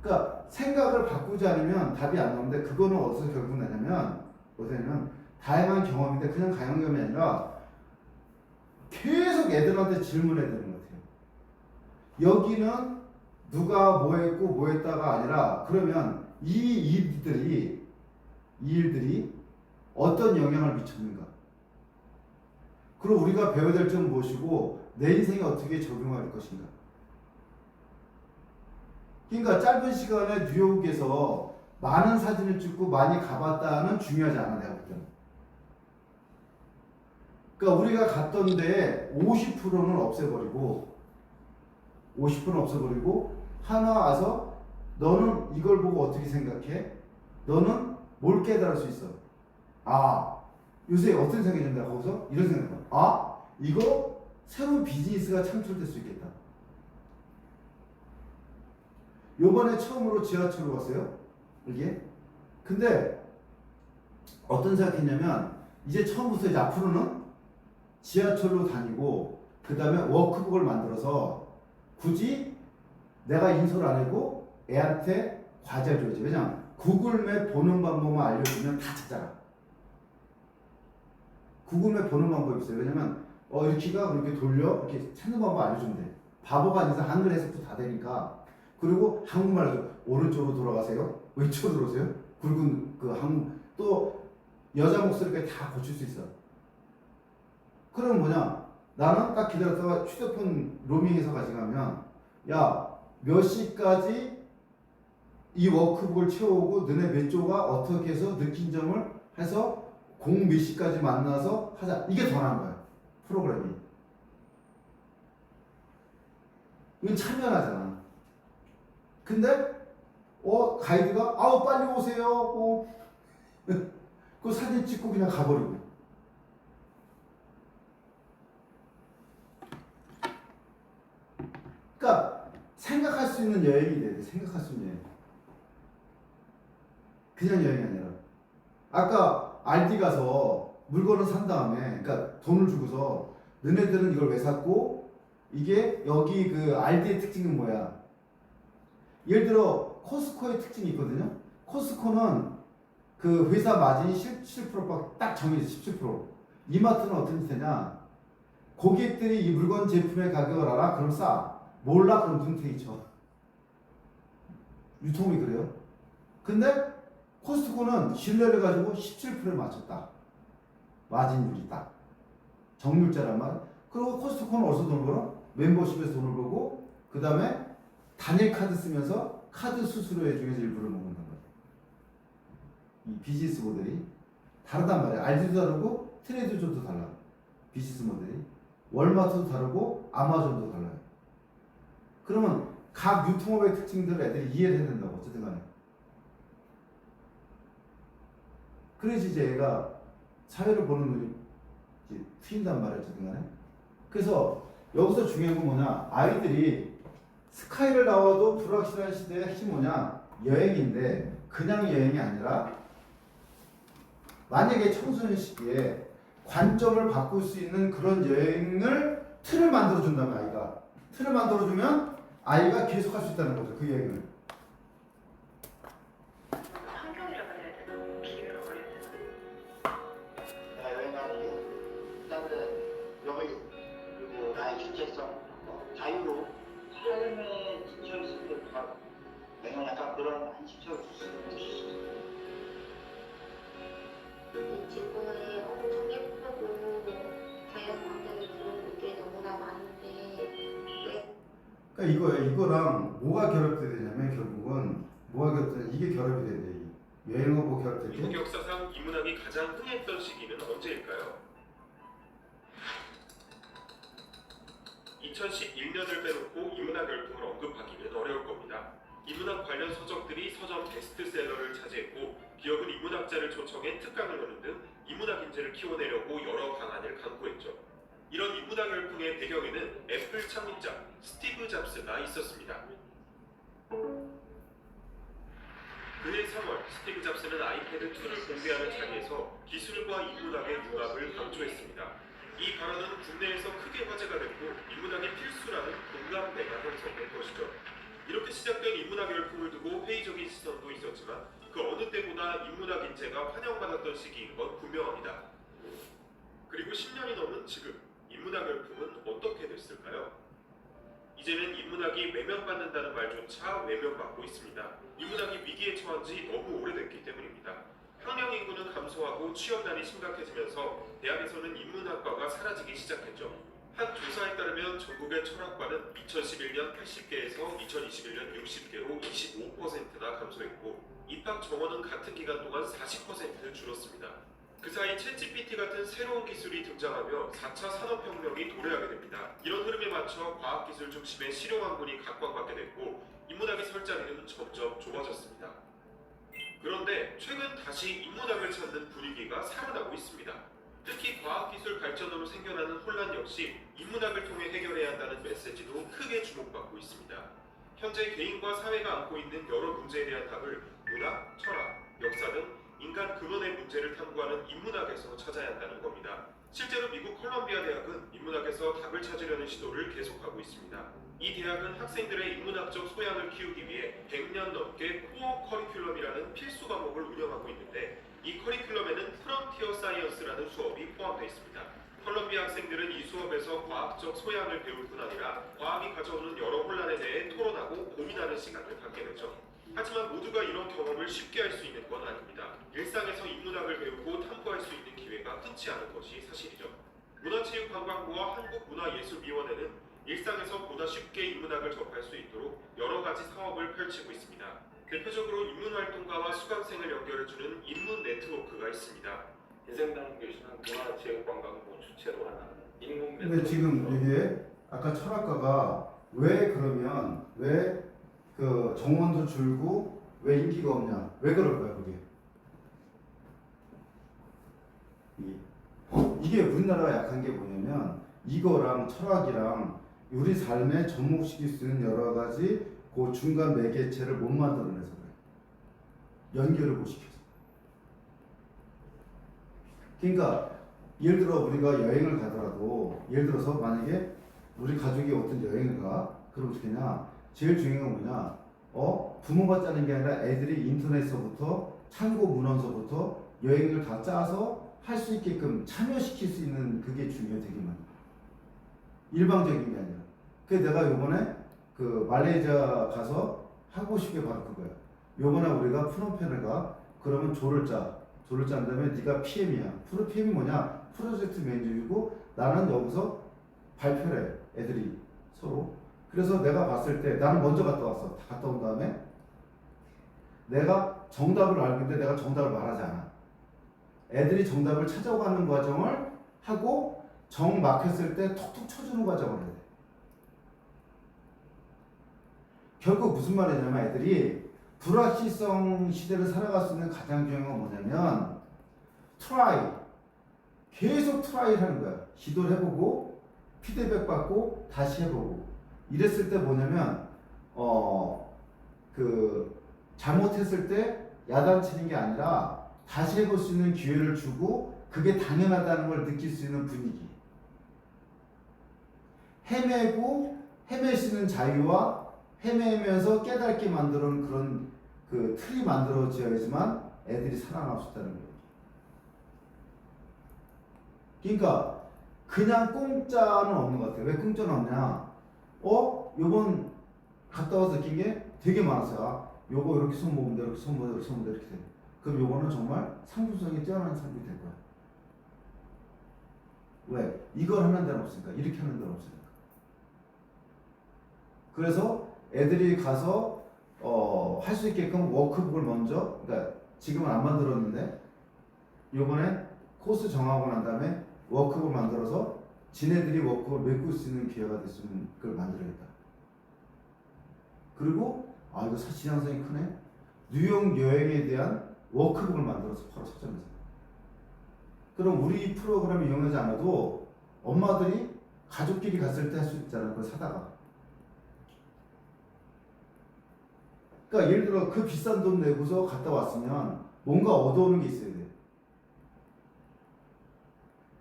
그러니까 생각을 바꾸지 않으면 답이 안 나오는데 그거는 어디서 결국 나냐면 다양한 경험인데 그냥 다양한 경험이 아니라 계속 애들한테 질문해야 되는 것 같아요. 여기는 누가 뭐 했고 뭐 했다가 아니라 그러면 이 일들이 어떤 영향을 미쳤는가? 그리고 우리가 배워야 될 점 무엇이고 내 인생에 어떻게 적용할 것인가? 그러니까 짧은 시간에 뉴욕에서 많은 사진을 찍고 많이 가봤다는 중요하지 않아 내가 볼 때는. 그러니까 우리가 갔던 데에 50%는 없애버리고 하나 와서 너는 이걸 보고 어떻게 생각해? 너는 뭘 깨달을 수 있어? 아 요새 어떤 생각이 든다 거기서 이런 생각이 아 이거 새로운 비즈니스가 창출될 수 있겠다. 요번에 처음으로 지하철로 갔어요. 이게. 근데 어떤 생각했냐면 이제 처음부터 이제 앞으로는 지하철로 다니고 그 다음에 워크북을 만들어서 굳이 내가 인솔 안 하고 애한테 과제를 줘야지. 왜냐면 구글맵 보는 방법만 알려주면 다 찾잖아. 구글맵 보는 방법이 있어요. 왜냐면 이렇게 가 이렇게 돌려 이렇게 찾는 방법 알려주면 돼. 바보가 아니라 한글 해석도 다 되니까. 그리고 한국말로 오른쪽으로 돌아가세요. 왼쪽으로 들어오세요. 굵은 그 또 여자 목소리까지 다 고칠 수 있어. 그럼 뭐냐? 나는 딱 기다렸다가 휴대폰 로밍해서 가져가면 야 몇 시까지 이 워크북을 채우고 너네 몇 조가 어떻게 해서 느낀 점을 해서 몇 시까지 만나서 하자. 이게 더 나은 거야. 프로그램이. 이건 참여하잖아. 근데 가이드가 아우 빨리 오세요. 그 사진 찍고 그냥 가버리고. 그러니까 생각할 수 있는 여행이 돼야 돼. 생각할 수 있는 여행. 그냥 여행이 아니라. 아까 RD 가서 물건을 산 다음에, 그러니까 돈을 주고서 너네들은 이걸 왜 샀고 이게 여기 그 RD의 특징은 뭐야? 예를 들어 코스코의 특징이 있거든요. 코스코는 그 회사 마진이 17%밖에 딱 정해져. 17%. 이마트는 어떤 짓이냐? 고객들이 이 물건 제품의 가격을 알아? 그럼 싸. 몰라? 그럼 눈탱이 쳐. 유통이 그래요. 근데 코스트코는 신뢰를 가지고 17%에 맞췄다. 마진율이 딱. 정률자란 말. 그리고 코스트코는 어디서 돈을 벌어? 멤버십에서 돈을 벌고 그 다음에 단일 카드 쓰면서 카드 수수료의 중에서 일부를 먹는단 말이야. 이 비즈니스 모델이 다르단 말이야. 알디도 다르고 트레이드존도 달라. 비즈니스 모델이. 월마트도 다르고 아마존도 달라요. 그러면 각 유통업의 특징들을 애들이 이해를 해야 된다고. 어쨌든 간에. 그래서 이제 얘가 사회를 보는 눈이 이제 트인단 말이야. 어쨌든 간에. 그래서 여기서 중요한 건 뭐냐. 아이들이 스카이를 나와도 불확실한 시대의 핵심이 뭐냐. 여행인데 그냥 여행이 아니라 만약에 청소년 시기에 관점을 바꿀 수 있는 그런 여행을 틀을 만들어준다면 아이가 틀을 만들어주면 아이가 계속 할 수 있다는 거죠. 그 여행을. 환경이라고 해야 되나? 기회라고 해야 되나? 내가 여행하는 게 일단은 여기 그리고 나의 주체성, 자유로 삶에 지쳐 있을 때 내가 약간 그런 안식처를 줄 수 있어요. 그러니까 이거예요. 이거랑 뭐가 결합돼야 되냐면 결국은 뭐가 결합돼? 이게 결합이 돼야 돼. 여행하고 결합될 미국 때. 역사상 인문학이 가장 흥했던 시기는 언제일까요? 2011년을 빼놓고 인문학 열풍을 언급하기는 어려울 겁니다. 인문학 관련 서적들이 서점 베스트셀러를 차지했고 기업은 인문학자를 초청해 특강을 여는 등 인문학 인재를 키워내려고 여러 방안을 강구했죠. 이런 인문학 열풍의 배경에는 애플 창립자 스티브 잡스가 있었습니다. 그해 3월 스티브 잡스는 아이패드 2를 공개하는 자리에서 기술과 인문학의 융합을 강조했습니다. 이 발언은 국내에서 크게 화제가 됐고 인문학이 필수라는 공감대가 형성된 것이죠. 이렇게 시작된 인문학 열풍을 두고 회의적인 시선도 있었지만 그 어느 때보다 인문학 인재가 환영받았던 시기인 건 분명합니다. 그리고 10년이 넘은 지금 인문학 열풍은 어떻게 됐을까요? 이제는 인문학이 외면받는다는 말조차 외면받고 있습니다. 인문학이 위기에 처한 지 너무 오래됐기 때문입니다. 학령 인구는 감소하고 취업난이 심각해지면서 대학에서는 인문학과가 사라지기 시작했죠. 한 조사에 따르면 전국의 철학과는 2011년 80개에서 2021년 60개로 25%나 감소했고 입학 정원은 같은 기간 동안 40% 줄었습니다. 그 사이 챗GPT 같은 새로운 기술이 등장하며 4차 산업혁명이 도래하게 됩니다. 이런 흐름에 맞춰 과학기술 중심의 실용학문이 각광받게 됐고 인문학의 설 자리는 점점 좁아졌습니다. 그런데 최근 다시 인문학을 찾는 분위기가 살아나고 있습니다. 특히 과학기술 발전으로 생겨나는 혼란 역시 인문학을 통해 해결해야 한다는 메시지도 크게 주목받고 있습니다. 현재 개인과 사회가 안고 있는 여러 문제에 대한 답을 문학, 철학, 역사 등 인간 근원의 문제를 탐구하는 인문학에서 찾아야 한다는 겁니다. 실제로 미국 콜럼비아 대학은 인문학에서 답을 찾으려는 시도를 계속하고 있습니다. 이 대학은 학생들의 인문학적 소양을 키우기 위해 100년 넘게 코어 커리큘럼이라는 필수 과목을 운영하고 있는데 이 커리큘럼에는 프론티어 사이언스라는 수업이 포함되어 있습니다. 콜럼비아 학생들은 이 수업에서 과학적 소양을 배울 뿐 아니라 과학이 가져오는 여러 혼란에 대해 토론하고 고민하는 시간을 갖게 되죠. 하지만 모두가 이런 경험을 쉽게 할 수 있는 건 아닙니다. 일상에서 인문학을 배우고 탐구할 수 있는 기회가 흔치 않은 것이 사실이죠. 문화체육관광부와 한국문화예술위원회는 일상에서 보다 쉽게 인문학을 접할 수 있도록 여러 가지 사업을 펼치고 있습니다. 대표적으로 인문활동가와 수강생을 연결해주는 인문 네트워크가 있습니다. 인생당 교수는 문화체육관광부 주최로 하는 인문 근데 지금 이게 아까 철학가가 왜 그러면 왜 그 정원도 줄고 왜 인기가 없냐? 왜 그럴까요, 그게? 이게 우리나라가 약한 게 뭐냐면 이거랑 철학이랑 우리 삶에 접목시킬 수 있는 여러 가지 그 중간 매개체를 못 만들어내서 그래. 연결을 못 시켜서. 그러니까 예를 들어 우리가 여행을 가더라도 예를 들어서 만약에 우리 가족이 어떤 여행을 가, 그럼 어떻게 하냐? 제일 중요한 건 뭐냐? 부모가 짜는 게 아니라 애들이 인터넷서부터 참고 문헌서부터 여행을 다 짜서 할 수 있게끔 참여시킬 수 있는 그게 중요해 되게 많이. 일방적인 게 아니라. 그래서 내가 요번에 그 말레이시아 가서 하고 싶게 바로 그거야. 요번에 우리가 프놈펜을 가. 그러면 조를 짜. 조를 짠 다음에 네가 PM이야. PM이 뭐냐? 프로젝트 매니저이고 나는 여기서 발표를 해. 애들이 서로. 그래서 내가 봤을 때 나는 먼저 갔다 왔어. 다 갔다 온 다음에 내가 정답을 알고 있는데 내가 정답을 말하지 않아. 애들이 정답을 찾아가는 과정을 하고 정 막혔을 때 톡톡 쳐주는 과정을 해야 돼. 결국 무슨 말이냐면 애들이 불확실성 시대를 살아갈 수 있는 가장 중요한 건 뭐냐면 트라이. 계속 트라이를 하는 거야. 시도를 해보고 피드백 받고 다시 해보고. 이랬을 때 뭐냐면 잘못했을 때 야단치는 게 아니라 다시 해볼 수 있는 기회를 주고 그게 당연하다는 걸 느낄 수 있는 분위기. 헤매고 헤맬 수 있는 자유와 헤매면서 깨닫게 만드는 그런 그 틀이 만들어져야지만 애들이 살아날 수 있다는 거예요. 그러니까 그냥 공짜는 없는 것 같아요. 왜 공짜는 없냐? 요번 갔다 와서 느낀 게 되게 많았어요. 요거 이렇게 손 모으면 돼, 이렇게 손 모으면 돼, 이렇게 손 모으면 돼, 이렇게 돼. 그럼 요거는 정말 상품성이 뛰어난 상품이 될 거야. 왜? 이걸 하는 데는 없으니까. 이렇게 하는 데는 없으니까. 그래서 애들이 가서 할 수 있게끔 워크북을 먼저, 그러니까 지금은 안 만들었는데 요번에 코스 정하고 난 다음에 워크북을 만들어서 지네들이 워크북을 메꿀 수 있는 기회가 됐으면 그걸 만들어야겠다. 그리고 이거 지향성이 크네. 뉴욕 여행에 대한 워크북을 만들어서 바로 서점에서. 그럼 우리 프로그램을 이용하지 않아도 엄마들이 가족끼리 갔을 때 할 수 있잖아. 그걸 사다가. 그러니까 예를 들어 그 비싼 돈 내고서 갔다 왔으면 뭔가 얻어오는 게 있어야 돼.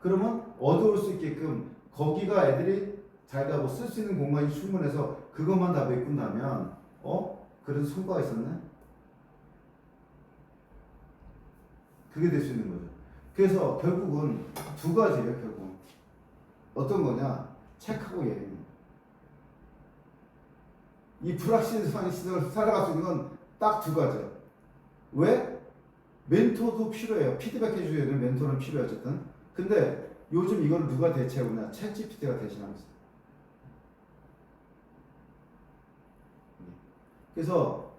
그러면 얻어올 수 있게끔 거기가 애들이 자기가 뭐 쓸 수 있는 공간이 충분해서 그것만 다 메꾼다면 그래도 성과가 있었네? 그게 될 수 있는 거죠. 그래서 결국은 두 가지예요. 결국 어떤 거냐? 책하고 예행. 이 불확실한 시대를 살아갈 수 있는 건 딱 두 가지야. 왜? 멘토도 필요해요. 피드백 해줘야 되는 멘토는 필요해 어쨌든. 근데 요즘 이걸 누가 대체하느냐? 챗 GPT가 대신하고 있어요. 그래서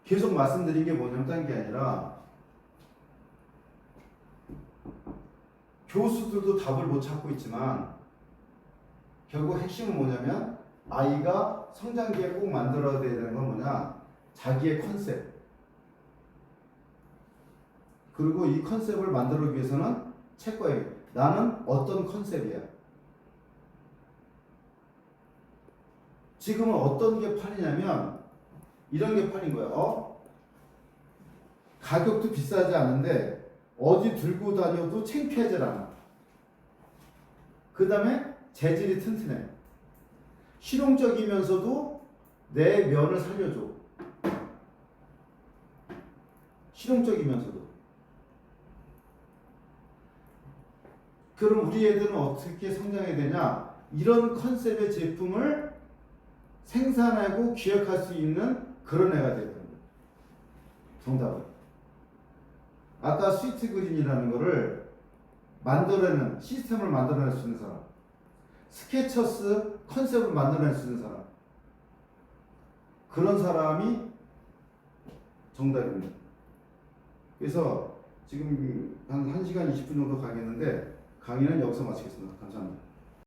계속 말씀드린 게 뭐냐면 딴 게 아니라 교수들도 답을 못 찾고 있지만 결국 핵심은 뭐냐면 아이가 성장기에 꼭 만들어야 되는 건 뭐냐? 자기의 컨셉. 그리고 이 컨셉을 만들기 위해서는 책과 얘기. 나는 어떤 컨셉이야? 지금은 어떤 게 팔리냐면 이런 게 팔린 거야. 가격도 비싸지 않은데 어디 들고 다녀도 창피하지 않아. 그 다음에 재질이 튼튼해. 실용적이면서도 내 면을 살려줘. 실용적이면서도. 그럼 우리 애들은 어떻게 성장해야 되냐? 이런 컨셉의 제품을 생산하고 기획할 수 있는 그런 애가 되는 거예요. 정답은. 아까 스위트 그린이라는 거를 만들어내는 시스템을 만들어낼 수 있는 사람. 스케쳐스 컨셉을 만들어낼 수 있는 사람. 그런 사람이 정답입니다. 그래서 지금 한 1시간 20분 정도 가겠는데 강의는 여기서 마치겠습니다. 감사합니다.